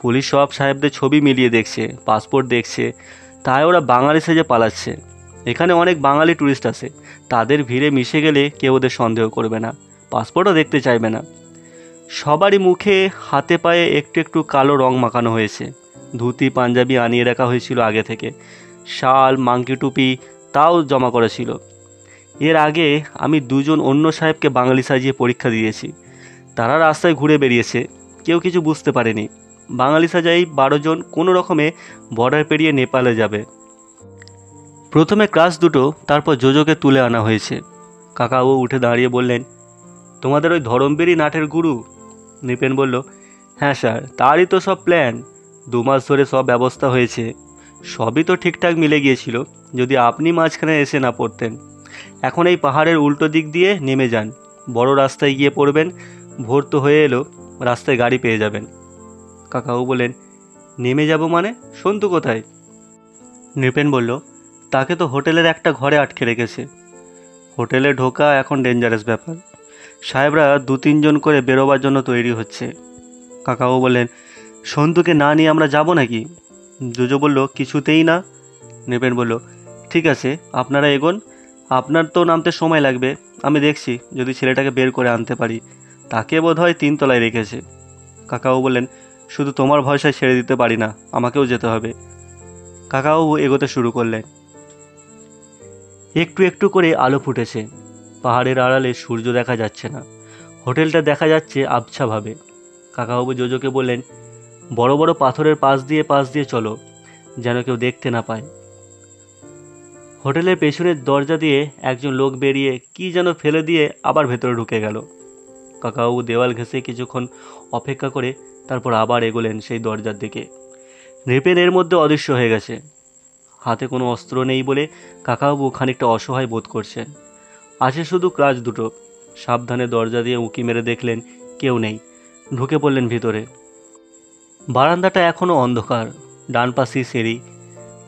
পুলিশ সব সাহেবদের ছবি মিলিয়ে দেখছে, পাসপোর্ট দেখছে, তাই ওরা বাঙালি সেজে পালাচ্ছে। এখানে অনেক বাঙালি ট্যুরিস্ট আছে, তাদের ভিড়ে মিশে গেলে কেউ ওদের সন্দেহ করবে না, পাসপোর্টও দেখতে চাইবে না। সবারই মুখে হাতে পায়ে একটু একটু কালো রং মাখানো হয়েছে। ধুতি পাঞ্জাবি আনিয়ে রাখা হয়েছিল আগে থেকে, শাল মাংকি টুপি তাও জমা করেছিল। এর আগে আমি 2 জন অন্য সাহেবকে বাঙালি সাজিয়ে পরীক্ষা দিয়েছি। তারা রাস্তায় ঘুরে বেরিয়েছে, কেউ কিছু বুঝতে পারেনি। বাঙালি সাজাই 12 জন কোনো রকমে বর্ডার পেরিয়ে নেপালে যাবে। প্রথমে ক্লাস দুটো, তারপর জোজোকে তুলে আনা হয়েছে। কাকাবাবু উঠে দাঁড়িয়ে বললেন, তোমাদের ওই ধরমবীরই নাটের গুরু? নৃপেন বলল, হ্যাঁ স্যার, তারই তো সব প্ল্যান। 2 মাস ধরে সব ব্যবস্থা হয়েছে, সবই তো ঠিকঠাক মিলে গিয়েছিল যদি আপনি মাঝখানে এসে না পড়তেন। এখন এই পাহাড়ের উল্টো দিক দিয়ে নেমে যান, বড় রাস্তায় গিয়ে পড়বেন। ভোর তো হয়ে এলো, রাস্তায় গাড়ি পেয়ে যাবেন। কাকাবাবু বললেন, নেমে যাব মানে? সন্তু কোথায়? নৃপেন বলল, তাকে তো হোটেলের একটা ঘরে আটকে রেখেছে। হোটেলে ঢোকা এখন ডেঞ্জারাস ব্যাপার। সাহেবরা 2-3 জন করে বেরোবার জন্য তৈরি হচ্ছে। কাকাবাবু বললেন, সন্তুকে না নিয়ে আমরা যাব নাকি? জোজো বলল, কিছুতেই না। নৃপেন বলল, ঠিক আছে, আপনারা এগোন, আপনার তো নামতে সময় লাগবে। আমি দেখছি যদি ছেলেটাকে বের করে আনতে পারি। তাকে বোধহয় 3 তলায় রেখেছে। কাকাবাবু বললেন, শুধু তোমার ভরসায় ছেড়ে দিতে পারি না, আমাকেও যেতে হবে। কাকাবাবু এগোতে শুরু করলেন। একটু একটু করে আলো ফুটেছে। পাহাড়ের আড়ালে সূর্য দেখা যাচ্ছে না, হোটেলটা দেখা যাচ্ছে আবছাভাবে। কাকাবাবু জোজোকে বললেন, বড় বড় পাথরের পাশ দিয়ে চলো, যেন কেউ দেখতে না পায়। হোটেলের পেছনের দরজা দিয়ে একজন লোক বেরিয়ে কি যেন ফেলে দিয়ে আবার ভেতরে ঢুকে গেল। কাকাবাবু দেওয়াল ঘেঁষে কিছুক্ষণ অপেক্ষা করে তারপর আবার এগোলেন সেই দরজার দিকে। নৃপেন এর মধ্যে অদৃশ্য হয়ে গেছে। হাতে কোনো অস্ত্র নেই বলে কাকাবাবু খানিকটা অসহায় বোধ করছেন। আছে শুধু ক্রাচ দুটো। সাবধানে দরজা দিয়ে উঁকি মেরে দেখলেন কেউ নেই। ঢুকে পড়লেন ভিতরে। বারান্দাটা এখনও অন্ধকার, ডান পাশেই সিঁড়ি।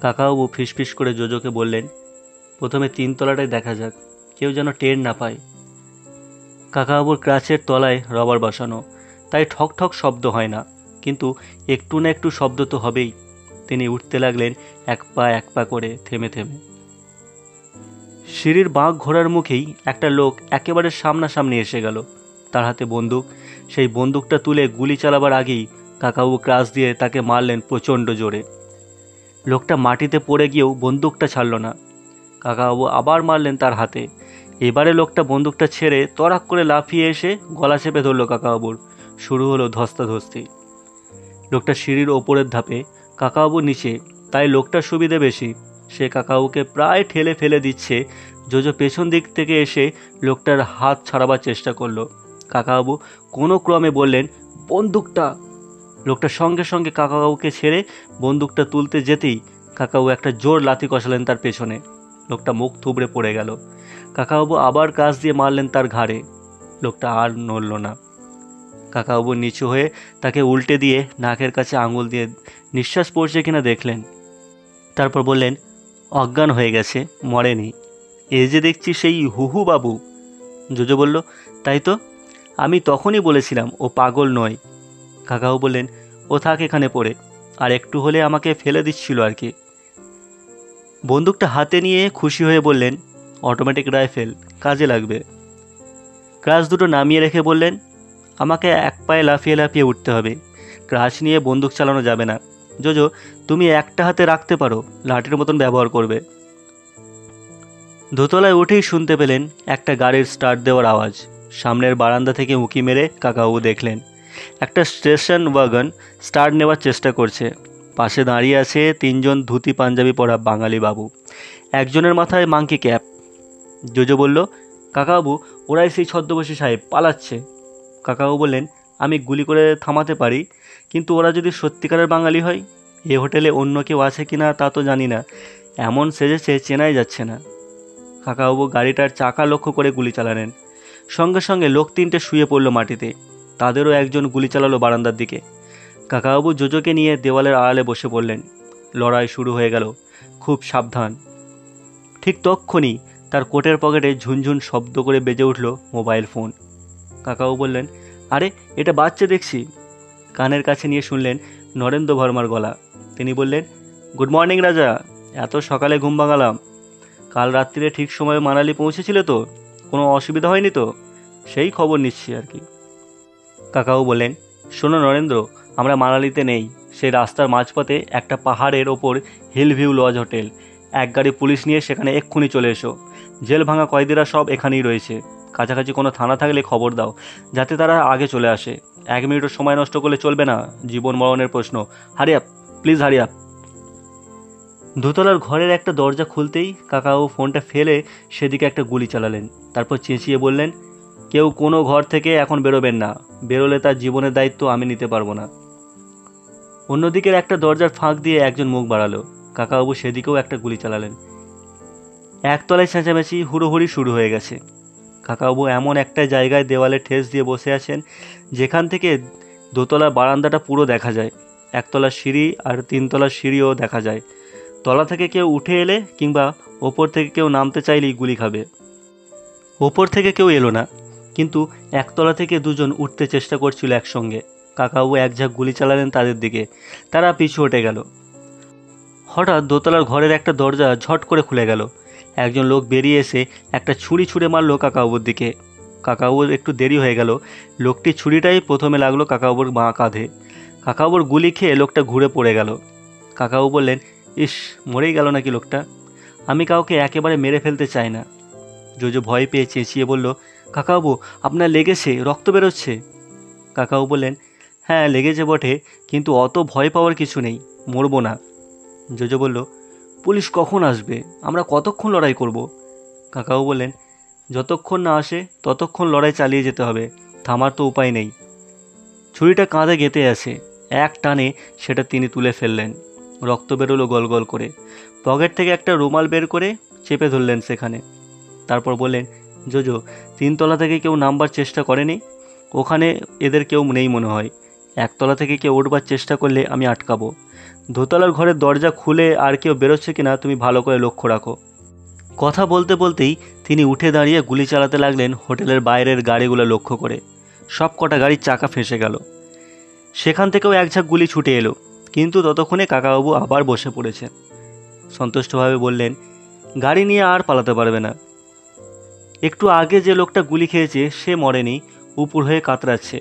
কাকাবাবু ফিসফিস করে জোজোকে বললেন, প্রথমে 3 তলাটাই দেখা যাক, কেউ যেন টের না পায়। কাকাবাবুর ক্রাচের তলায় রবার বসানো, তাই ঠক ঠক শব্দ হয় না, কিন্তু একটু না একটু শব্দ তো হবেই। তিনি উঠতে লাগলেন এক পা করে, থেমে থেমে। সিঁড়ির বাঁক ঘোরার মুখেই একটা লোক একেবারে সামনাসামনি এসে গেল। তার হাতে বন্দুক। সেই বন্দুকটা তুলে গুলি চালাবার আগেই কাকাবাবু ক্রাচ দিয়ে তাকে মারলেন প্রচণ্ড জোরে। লোকটা মাটিতে পড়ে গিয়েও বন্দুকটা ছাড়ল না। কাকাবাবু আবার মারলেন তার হাতে। এবারে লোকটা বন্দুকটা ছেড়ে তড়াক করে লাফিয়ে এসে গলা চেপে ধরল কাকাবাবুর। শুরু হলো ধস্তাধস্তি। লোকটা সিঁড়ির ওপরের ধাপে, কাকাবাবু নিচে, তাই লোকটার সুবিধে বেশি। সে কাকাবাবুকে প্রায় ঠেলে ফেলে দিচ্ছে। জোজো পেছন দিক থেকে এসে লোকটার হাত ছাড়াবার চেষ্টা করলো, কাকাবাবু কোনো ক্রমে বললেন, বন্দুকটা। লোকটা সঙ্গে সঙ্গে কাকাবাবুকে ছেড়ে বন্দুকটা তুলতে যেতেই কাকাবাবু একটা জোর লাথি কষালেন তার পেছনে। লোকটা মুখ থুবড়ে পড়ে গেল। কাকাবাবু আবার কাঁচ দিয়ে মারলেন তার ঘাড়ে। লোকটা আর নড়ল না। কাকাবাবু নিচু হয়ে তাকে উল্টে দিয়ে নাকের কাছে আঙুল দিয়ে নিঃশ্বাস পড়ছে কিনা দেখলেন। তারপর বললেন, অজ্ঞান হয়ে গেছে, মরেনি। এ যে দেখছি সেই হুহু বাবু। জোজো বলল, তাই তো, আমি তখনই বলেছিলাম ও পাগল নয়। কাকাবাবু বললেন, ও থাক এখানে পড়ে, আর একটু হলে আমাকে ফেলে দিচ্ছিল আর কি। বন্দুকটা হাতে নিয়ে খুশি হয়ে বললেন, অটোমেটিক রাইফেল, কাজে লাগবে। ক্রাচ দুটো নামিয়ে রেখে বললেন, আমাকে এক পায়ে লাফিয়ে লাফিয়ে উঠতে হবে। ক্রাচ নিয়ে বন্দুক চালানো যাবে না। জোজো, তুমি একটা হাতে রাখতে পারো, লাঠির মতন ব্যবহার করবে। দোতলায় উঠেই শুনতে পেলেন একটা গাড়ির স্টার্ট দেওয়ার আওয়াজ। সামনের বারান্দা থেকে উঁকি মেরে কাকাবাবু দেখলেন একটা স্টেশন ওয়াগন স্টার্ট নেওয়ার চেষ্টা করছে। পাশে দাঁড়িয়ে আছে তিনজন ধুতি পাঞ্জাবি পরা বাঙালি বাবু, একজনের মাথায় মাংকি ক্যাপ। জোজো বলল, কাকাবাবু, ওরাই সেই ছদ্মবেশী সাহেব, পালাচ্ছে। কাকাবাবু বললেন, আমি গুলি করে থামাতে পারি, কিন্তু ওরা যদি সত্যিকারের বাঙালি হয়? এ হোটেলে অন্য কেউ আছে কি না তা তো জানি না, এমন সেজেছে চেনাই যাচ্ছে না। কাকাবাবু গাড়িটার চাকা লক্ষ্য করে গুলি চালালেন। সঙ্গে সঙ্গে লোক তিনটে শুয়ে পড়ল মাটিতে। তাদেরও একজন গুলি চালালো বারান্দার দিকে। কাকাবাবু জোজোকে নিয়ে দেওয়ালের আড়ালে বসে পড়লেন। লড়াই শুরু হয়ে গেল। খুব সাবধান। ঠিক তক্ষুনি তার কোটের পকেটে ঝুনঝুন শব্দ করে বেজে উঠল মোবাইল ফোন। কাকাবাবু বললেন, আরে, এটা বাচ্চা দেখছি। কানের কাছে নিয়ে শুনলেন নরেন্দ্র ভার্মার গলা। তিনি বললেন, গুড মর্নিং রাজা, এত সকালে ঘুম ভাঙালাম। কাল রাত্রিরে ঠিক সময়ে মানালি পৌঁছেছিলে তো? কোনো অসুবিধা হয়নি তো? সেই খবর নিচ্ছি আর কি। কাকাবাবু বললেন, শোনো নরেন্দ্র, আমরা মানালিতে নেই। সেই রাস্তার মাঝপথে একটা পাহাড়ের ওপর হিল ভিউ লজ হোটেল। এক গাড়ি পুলিশ নিয়ে সেখানে এক্ষুনি চলে এসো। জেল ভাঙা কয়েদিরা সব এখানেই রয়েছে। কাছাকাছি কোনো থানা থাকলে খবর দাও, যাতে তারা আগে চলে আসে। 1 মিনিটও সময় নষ্ট করলে চলবে না, জীবন মরণের প্রশ্ন। Hurry up, please hurry up. দোতলার ঘরের একটা দরজা খুলতেই কাকাবাবু ফোনটা ফেলে সেদিকে একটা গুলি চালালেন। তারপর চেঁচিয়ে বললেন, কেউ কোনো ঘর থেকে এখন বেরোবেন না। বেরোলে তার জীবনের দায়িত্ব আমি নিতে পারবো না। অন্যদিকের একটা দরজার ফাঁক দিয়ে একজন মুখ বাড়ালো। কাকাবাবু সেদিকেও একটা গুলি চালালেন। একতলায় চেঁচামেচি হুড়োহুড়ি শুরু হয়ে গেছে। কাকাবাবু এমন একটা জায়গায় দেওয়ালে ঠেস দিয়ে বসে আছেন যেখান থেকে দোতলার বারান্দাটা পুরো দেখা যায়। একতলার সিঁড়ি আর 3তলার সিঁড়িও দেখা যায়। তলা থেকে কেউ উঠে এলে কিংবা ওপর থেকে কেউ নামতে চাইলেই গুলি খাবে। ওপর থেকে কেউ এলো না, কিন্তু একতলা থেকে দুজন উঠতে চেষ্টা করছিল একসঙ্গে। কাকাবাবু এক ঝাঁক গুলি চালালেন তাদের দিকে। তারা পিছু হটে গেল। হঠাৎ দোতলার ঘরের একটা দরজা ঝট করে খুলে গেল। একজন লোক বেরিয়ে এসে একটা ছুরি ছুঁড়ে মারল কাকাবাবুর দিকে। কাকাবাবুর একটু দেরি হয়ে গেল। লোকটির ছুরিটাই প্রথমে লাগলো কাকাবাবুর বাঁ কাঁধে। কাকাবাবুর গুলি খেয়ে লোকটা ঘুরে পড়ে গেল। কাকাবাবু বললেন, ইস, মরেই গেল নাকি লোকটা। আমি কাউকে একেবারে মেরে ফেলতে চাই না। জোজো ভয় পেয়ে চেঁচিয়ে বলল, কাকাবাবু, আপনার লেগেছে, রক্ত বেরোচ্ছে। কাকাবাবু বললেন, হ্যাঁ লেগেছে বটে, কিন্তু অত ভয় পাওয়ার কিছু নেই, মরবো না। জোজো বলল, পুলিশ কখন আসবে? আমরা কতক্ষণ লড়াই করব? কাকাবাবু বললেন, যতক্ষণ না আসে ততক্ষণ লড়াই চালিয়ে যেতে হবে, থামার তো উপায় নেই। ছুরিটা কাঁধে গেঁথে আছে। এক টানে সেটা তিনি তুলে ফেললেন। রক্ত বেরোলো গল গল করে। পকেট থেকে একটা রুমাল বের করে চেপে ধরলেন সেখানে। তারপর বললেন, জোজো, 3তলা থেকে কেউ নামবার চেষ্টা করেনি? ওখানে এদের কেউ নেই মনে হয়। একতলা থেকে কেউ উঠবার চেষ্টা করলে আমি আটকাবো। দোতলার ঘরের দরজা খুলে আর কেউ বেরোচ্ছে কিনা তুমি ভালো করে লক্ষ্য রাখো। কথা বলতে বলতেই তিনি উঠে দাঁড়িয়ে গুলি চালাতে লাগলেন হোটেলের বাইরের গাড়িগুলো লক্ষ্য করে। সব কটা গাড়ির চাকা ফেঁসে গেল। সেখান থেকেও এক ঝাঁক গুলি ছুটে এলো, কিন্তু ততক্ষণে কাকাবাবু আবার বসে পড়েছে। সন্তুষ্টভাবে বললেন, গাড়ি নিয়ে আর পালাতে পারবে না। একটু আগে যে লোকটা গুলি খেয়েছে সে মরেনি, উপর হয়ে কাতরাচ্ছে।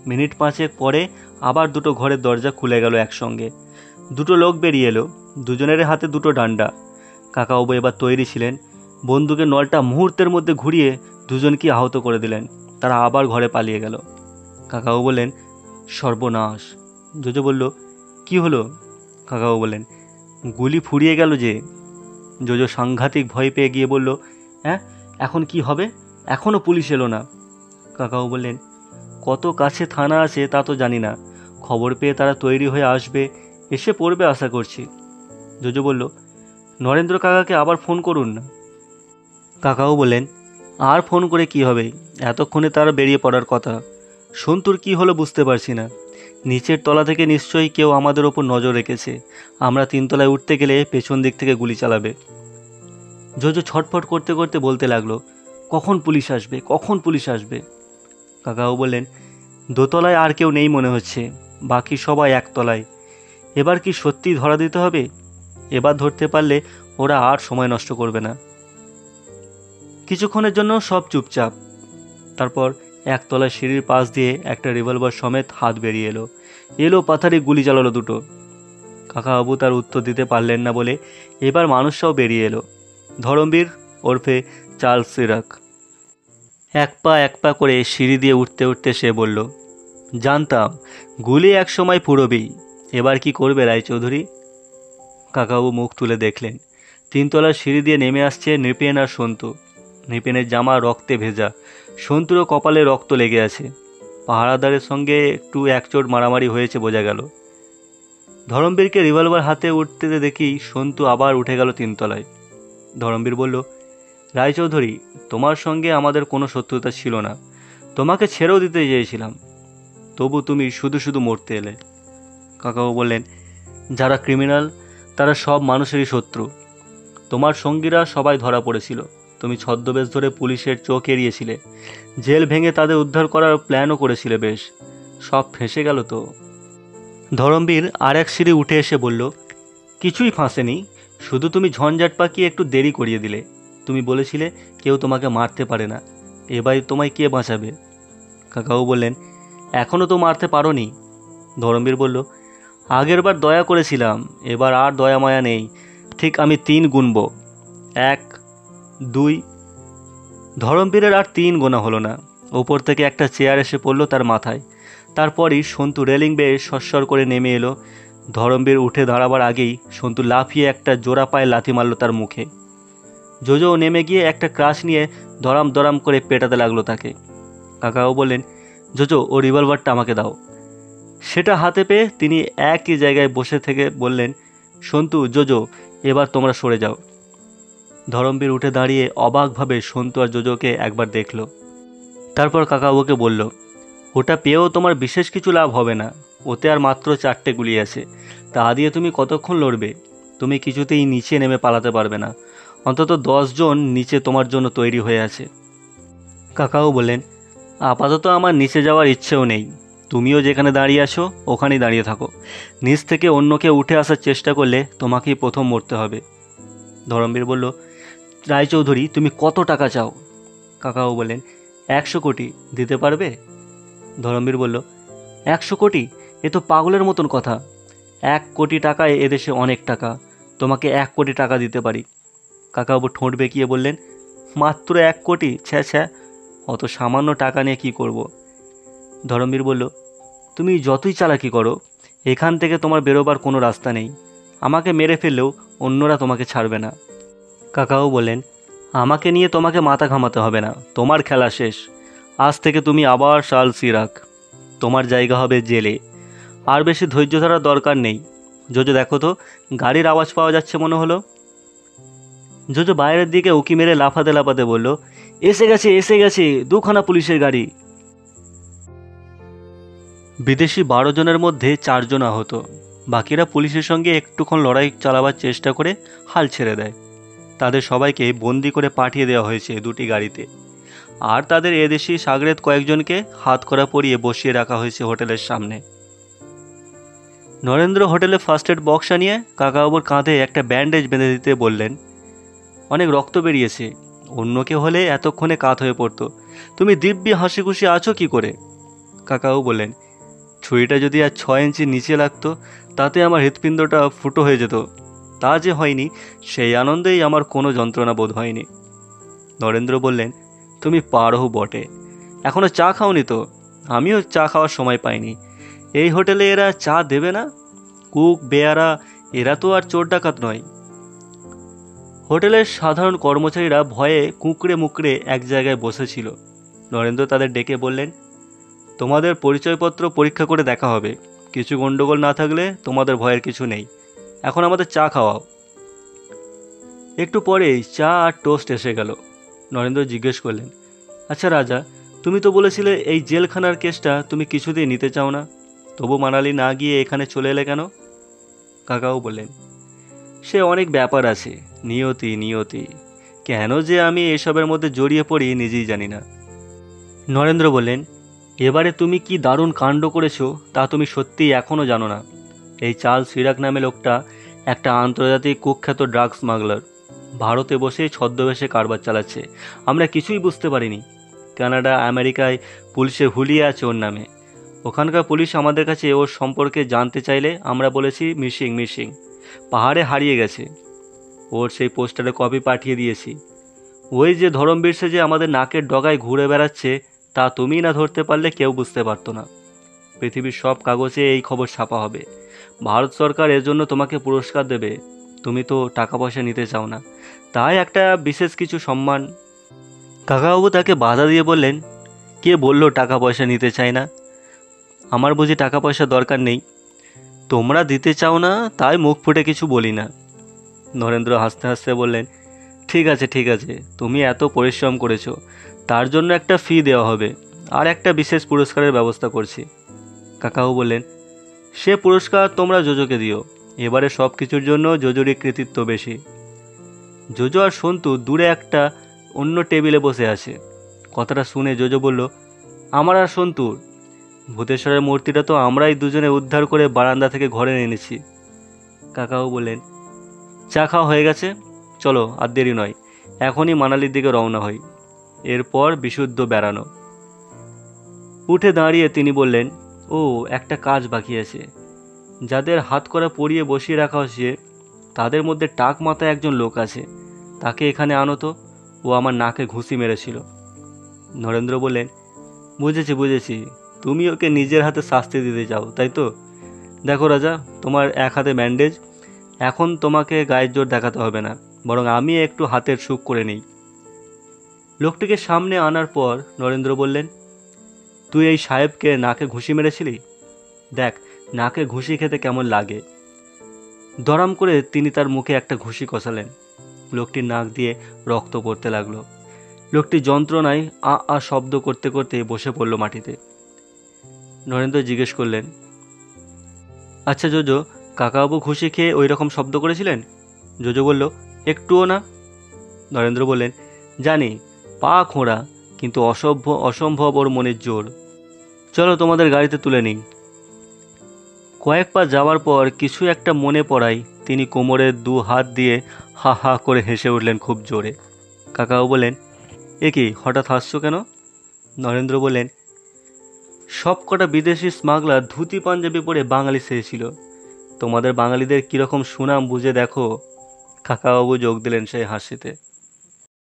মিনিট 5 পরে আবার দুটো ঘরের দরজা খুলে গেল একসঙ্গে। দুটো লোক বেরিয়ে এলো, দুজনের হাতে দুটো ডান্ডা। কাকাবাবু এবার তৈরি ছিলেন। বন্দুকের নলটা মুহূর্তের মধ্যে ঘুরিয়ে দুজনকে আহত করে দিলেন। তারা আবার ঘরে পালিয়ে গেল। কাকাবাবু বললেন, সর্বনাশ। জোজো বলল, কি হলো? কাকাবাবু বললেন, গুলি ফুরিয়ে গেল যে। জোজো সাংঘাতিক ভয় পেয়ে গিয়ে বলল, হ্যাঁ, এখন কি হবে? এখনও পুলিশ এলো না। কাকাও বললেন, কত কাছে থানা আছে তা তো জানি না, খবর পেয়ে তারা তৈরি হয়ে আসবে, এসে পড়বে আশা করছি। জোজো বলল, নরেন্দ্র কাকাকে আবার ফোন করুন না। কাকাও বললেন, আর ফোন করে কি হবে, এতক্ষণে তারা বেরিয়ে পড়ার কথা। সন্তুর কি হলো বুঝতে পারছি না, নিচের তলা থেকে নিশ্চয়ই কেউ আমাদের ওপর নজর রেখেছে, আমরা 3 তলায় উঠতে গেলে পেছন দিক থেকে গুলি চালাবে। জোজো ছটফট করতে করতে বলতে লাগলো, কখন পুলিশ আসবে, কখন পুলিশ আসবে। কাকাও বললেন, 2 তলায় আর কেউ নেই মনে হচ্ছে, বাকি সবাই 1 তলায়। এবার কি সত্যি ধরা দিতে হবে? এবার ধরতে পারলে ওরা আর সময় নষ্ট করবে না। কিছুক্ষণের জন্য সব চুপচাপ। তারপর 1 তলায় সিঁড়ির পাশ দিয়ে একটা রিভলভার সমেত হাত বেরিয়ে এলো পাথারি গুলি চালালো 2টো। কাকাবাবু তার উত্তর দিতে পারলেন না বলে এবার মানুষটাও বেরিয়ে এলো, ধরমবীর ওরফে চার্লস সিরাক। এক পা করে সিঁড়ি দিয়ে উঠতে উঠতে সে বলল, জানতাম গুলি এক সময় ফুরবেই, এবার কি করবে রায়চৌধুরী? কাকাবাবু মুখ তুলে দেখলেন 3 তলার সিঁড়ি দিয়ে নেমে আসছে নৃপেন আর সন্তু। নৃপেনের জামা রক্তে ভেজা, সন্তুরও কপালে রক্ত লেগে আছে। পাহারাদারের সঙ্গে একটু একচোট মারামারি হয়েছে বোঝা গেল। ধরমবীরকে রিভলভার হাতে উঠতে দেখি সন্তু আবার উঠে গেল 3 তলায়। ধরমবীর বলল, রায়চৌধুরী, তোমার সঙ্গে আমাদের কোনো শত্রুতা ছিল না, তোমাকে ছেড়েও দিতে চেয়েছিলাম, তবু তুমি শুধু শুধু মরতে এলে। কাকাও বললেন, যারা ক্রিমিনাল তারা সব মানুষেরই শত্রু। তোমার সঙ্গীরা সবাই ধরা পড়েছিল, তুমি ছদ্মবেশ ধরে পুলিশের চোখ এড়িয়েছিলে, জেল ভেঙে তাদের উদ্ধার করার প্ল্যানও করেছিলে, বেশ সব ফেঁসে গেল তো। ধরমবীর আর এক সিঁড়ি উঠে এসে বলল, কিছুই ফাঁসেনি, শুধু তুমি ঝঞ্ঝাট পাকিয়ে একটু দেরি করিয়ে দিলে। তুমি বলেছিলে কেউ তোমাকে মারতে পারে না, এবার তোমায় কে বাঁচাবে? কাকাও বললেন, এখনও তো মারতে পারোনি। ধরমবীর বলল, আগের বার দয়া করেছিলাম, এবার আর দয়া মায়া নেই, ঠিক আমি 3 গুনব, 1 2। ধরমবীরের আর 3 গোনা হলো না, ওপর থেকে একটা চেয়ার এসে পড়ল তার মাথায়। তারপরই সন্তু রেলিং বেয়ে সস্বর করে নেমে এলো। ধরমবীর উঠে দাঁড়াবার আগেই সন্তু লাফিয়ে একটা জোড়া পায়ে লাথি মারল তার মুখে। জোজো নেমে গিয়ে একটা ক্রাশ নিয়ে দরাম দরাম করে পেটাতে লাগলো তাকে। কাকাও বললেন, জোজো, ও রিভলভারটা আমাকে দাও। সেটা হাতে পেয়ে তিনি একই জায়গায় বসে থেকে বললেন, সন্তু, জোজো, এবার তোমরা সরে যাও। ধরমবীর উঠে দাঁড়িয়ে অবাকভাবে সন্তু আর জোজোকে একবার দেখল। তারপর কাকাবাবুকে বলল, ওটা পেয়েও তোমার বিশেষ কিছু লাভ হবে না, ওতে আর মাত্র 4টে গুলি আছে, তা দিয়ে তুমি কতক্ষণ লড়বে? তুমি কিছুতেই নিচে নেমে পালাতে পারবে না, অন্তত 10 জন নিচে তোমার জন্য তৈরি হয়ে আছে। কাকাও বললেন, আপাতত আমার নিচে যাওয়ার ইচ্ছেও নেই, তুমিও যেখানে দাঁড়িয়ে আছো ওখানেই দাঁড়িয়ে থাকো, নিচ থেকে অন্য কেউ উঠে আসার চেষ্টা করলে তোমাকেই প্রথম মরতে হবে। ধরমবীর বলল, রায়চৌধুরী, তুমি কত টাকা চাও? কাকাও বললেন, 100 কোটি। দিতে পারবে? ধরমবীর বলল, 100 কোটি? এ তো পাগলের মতন কথা। 1 কোটি টাকায় এদেশে অনেক টাকা, তোমাকে 1 কোটি টাকা দিতে পারি। কাকাবাবু ঠোঁট বেঁকিয়ে বললেন, মাত্র 1 কোটি? ছ্যা ছ্যা, অত সামান্য টাকা নিয়ে কি করব? ধরমবীর বলল, তুমি যতই চালাকি করো, এখান থেকে তোমার বেরোবার কোনো রাস্তা নেই, আমাকে মেরে ফেললেও অন্যরা তোমাকে ছাড়বে না। কাকাও বললেন, আমাকে নিয়ে তোমাকে মাথা ঘামাতে হবে না, তোমার খেলা শেষ, আজ থেকে তুমি আবার চার্লস সিরাক, তোমার জায়গা হবে জেলে, আর বেশি ধৈর্য ধরার দরকার নেই। জোজো, দেখো তো, গাড়ির আওয়াজ পাওয়া যাচ্ছে মনে হলো। জোজো বাইরের দিকে উকি মেরে লাফাতে লাফাতে বলল, এসে গেছে, এসে গেছে, 2খানা পুলিশের গাড়ি। বিদেশি 12 জনের মধ্যে 4 জন আহত, বাকিরা পুলিশের সঙ্গে একটুক্ষণ লড়াই চালাবার চেষ্টা করে হাল ছেড়ে দেয়। তাদের সবাইকে বন্দি করে পাঠিয়ে দেওয়া হয়েছে 2টি গাড়িতে, আর তাদের এদেশি সাগরেদ কয়েকজনকে হাতকড়া পরিয়ে বসিয়ে রাখা হয়েছে হোটেলের সামনে। নরেন্দ্র হোটেলে ফার্স্ট এড বক্স আনিয়ে কাকাবাবুর কাঁধে একটা ব্যান্ডেজ বেঁধে দিতে বললেন। অনেক রক্ত বেরিয়েছে, অন্য কেউ হলে এতক্ষণে কাত হয়ে পড়তো, তুমি দিব্যি হাসি খুশি আছো কি করে? কাকাবাবু বললেন, ছুরিটা যদি আর 6 ইঞ্চি নিচে লাগতো তাতে আমার হৃৎপিণ্ডটা ফুটো হয়ে যেত, তা যে হয়নি, সেই আনন্দেই আমার কোনো যন্ত্রণা বোধ হয়নি। নরেন্দ্র বললেন, তুমি পারো বটে, এখনও চা খাওনি তো? আমিও চা খাওয়ার সময় পাইনি। এই হোটেলে এরা চা দেবে না? কুক, বেয়ারা, এরা তো আর চোর ডাকাত নয়। হোটেলের সাধারণ কর্মচারীরা ভয়ে কুঁকড়ে মুকড়ে এক জায়গায় বসেছিল। নরেন্দ্র তাদের ডেকে বললেন, তোমাদের পরিচয়পত্র পরীক্ষা করে দেখা হবে। কিছু গণ্ডগোল না থাকলে তোমাদের ভয়ের কিছু নেই। এখন আমাদের চা খাওয়াও। একটু পরেই চা আর টোস্ট এসে গেল। নরেন্দ্র জিজ্ঞেস করলেন, আচ্ছা রাজা, তুমি তো বলেছিলে এই জেলখানার কেসটা তুমি কিছুতেই নিতে চাও না, তবু মানালি না গিয়ে এখানে চলে এলে কেন? কাকাও বললেন, সে অনেক ব্যাপার আছে, নিয়তি নিয়তি। কেন যে আমি এসবের মধ্যে জড়িয়ে পড়ি নিজেই জানি না। নরেন্দ্র বললেন, এবারে তুমি কি দারুণ কাণ্ড করেছো তা তুমি সত্যিই এখনও জানো না। এই চার্লস সিরাক নামে লোকটা একটা আন্তর্জাতিক কুখ্যাত ড্রাগ স্মাগলার। ভারতে বসে ছদ্মবেশে কারবার চালাচ্ছে। আমরা কিছুই বুঝতে পারিনি। কানাডা, আমেরিকায় পুলিশের হুলিয়ে আছে ওর নামে। ওখানকার পুলিশ আমাদের কাছে ওর সম্পর্কে জানতে চাইলে আমরা বলেছি মিসিং মিসিং, পাহাড়ে হারিয়ে গেছে। ওর সেই পোস্টারে কপি পাঠিয়ে দিয়েছি। ওই যে ধরমবীর সেজে আমাদের নাকের ডগায় ঘুরে বেড়াচ্ছে, তা তুমি না ধরতে পারলে কেউ বুঝতে পারতো না। পৃথিবীর সব কাগজে এই খবর ছাপা হবে। ভারত সরকার এর জন্য তোমাকে পুরস্কার দেবে। তুমি তো টাকা পয়সা নিতে চাও না, তাই একটা বিশেষ কিছু সম্মান। কাকাবাবু তাকে বাধা দিয়ে বললেন, কে বললো টাকা পয়সা নিতে চাই না? আমার বুঝি টাকা পয়সা দরকার নেই? তোমরা দিতে চাও না তাই মুখ ফুটে কিছু বলি না। নরেন্দ্র হাসতে হাসতে বললেন, ঠিক আছে ঠিক আছে, তুমি এত পরিশ্রম করেছো, তার জন্য একটা ফি দেওয়া হবে, আর একটা বিশেষ পুরস্কারের ব্যবস্থা করছি। কাকাও বললেন, সে পুরস্কার তোমরা জোজোকে দিও। এবারে সব কিছুর জন্য জোজোরই কৃতিত্ব বেশি। জোজো আর সন্তু দূরে একটা অন্য টেবিলে বসে আছে। কথাটা শুনে জোজো বলল, আমার আর সন্তুর ভূতেশ্বরের মূর্তিটা তো আমরাই দুজনে উদ্ধার করে বারান্দা থেকে ঘরে এনেছি। কাকাও বললেন, চা খাওয়া হয়ে গেছে, চলো আর দেরি নয়, এখনই মানালির দিকে রওনা হই। এরপর বিশুদ্ধ বেড়ানো। উঠে দাঁড়িয়ে তিনি বললেন, ও একটা কাজ বাকি আছে। যাদের হাত করা পরিয়ে বসিয়ে রাখা হয়েছে তাদের মধ্যে টাক মাথায় একজন লোক আছে, তাকে এখানে আনো তো, ও আমার নাকে ঘুষি মেরেছিল। নরেন্দ্র বললেন, বুঝেছি বুঝেছি, তুমি ওকে নিজের হাতে শাস্তি দিতে চাও তাই তো? দেখো রাজা, তোমার এক হাতে ব্যান্ডেজ, এখন তোমাকে গায়ের জোর দেখাতে হবে না, বরং আমি একটু হাতের সুখ করে নিই। লোকটিকে সামনে আনার পর নরেন্দ্র বললেন, তুই এই সাহেবকে নাকে ঘুষি মেরেছিলি? দেখ নাকে ঘুষি খেতে কেমন লাগে। দরাম করে তিনি তার মুখে একটা ঘুষি কষালেন। লোকটির নাক দিয়ে রক্ত পড়তে লাগলো। লোকটি যন্ত্রণায় আ শব্দ করতে করতে বসে পড়ল মাটিতে। নরেন্দ্র জিজ্ঞেস করলেন, আচ্ছা জোজো, কাকাবাবু ঘুষি খেয়ে ওই রকম শব্দ করেছিলেন? জোজো বলল, একটুও না। নরেন্দ্র বললেন, জানি, পা খোঁড়া, কিন্তু অসম্ভব ওর মনের জোর। চলো তোমাদের গাড়িতে তুলে নিই। কয়েক পা যাওয়ার পর কিছু একটা মনে পড়ায় তিনি কোমরের দু হাত দিয়ে হা হা করে হেসে উঠলেন খুব জোরে। কাকাও বললেন, এ কি হঠাৎ হাসছো কেন? নরেন্দ্র বললেন, সব কটা বিদেশি স্মাগলার ধুতি পাঞ্জাবি পরে বাঙালি সেজেছিল। তোমাদের বাঙালিদের কীরকম সুনাম বুঝে দেখো। কাকাবাবু যোগ দিলেন সেই হাসিতে।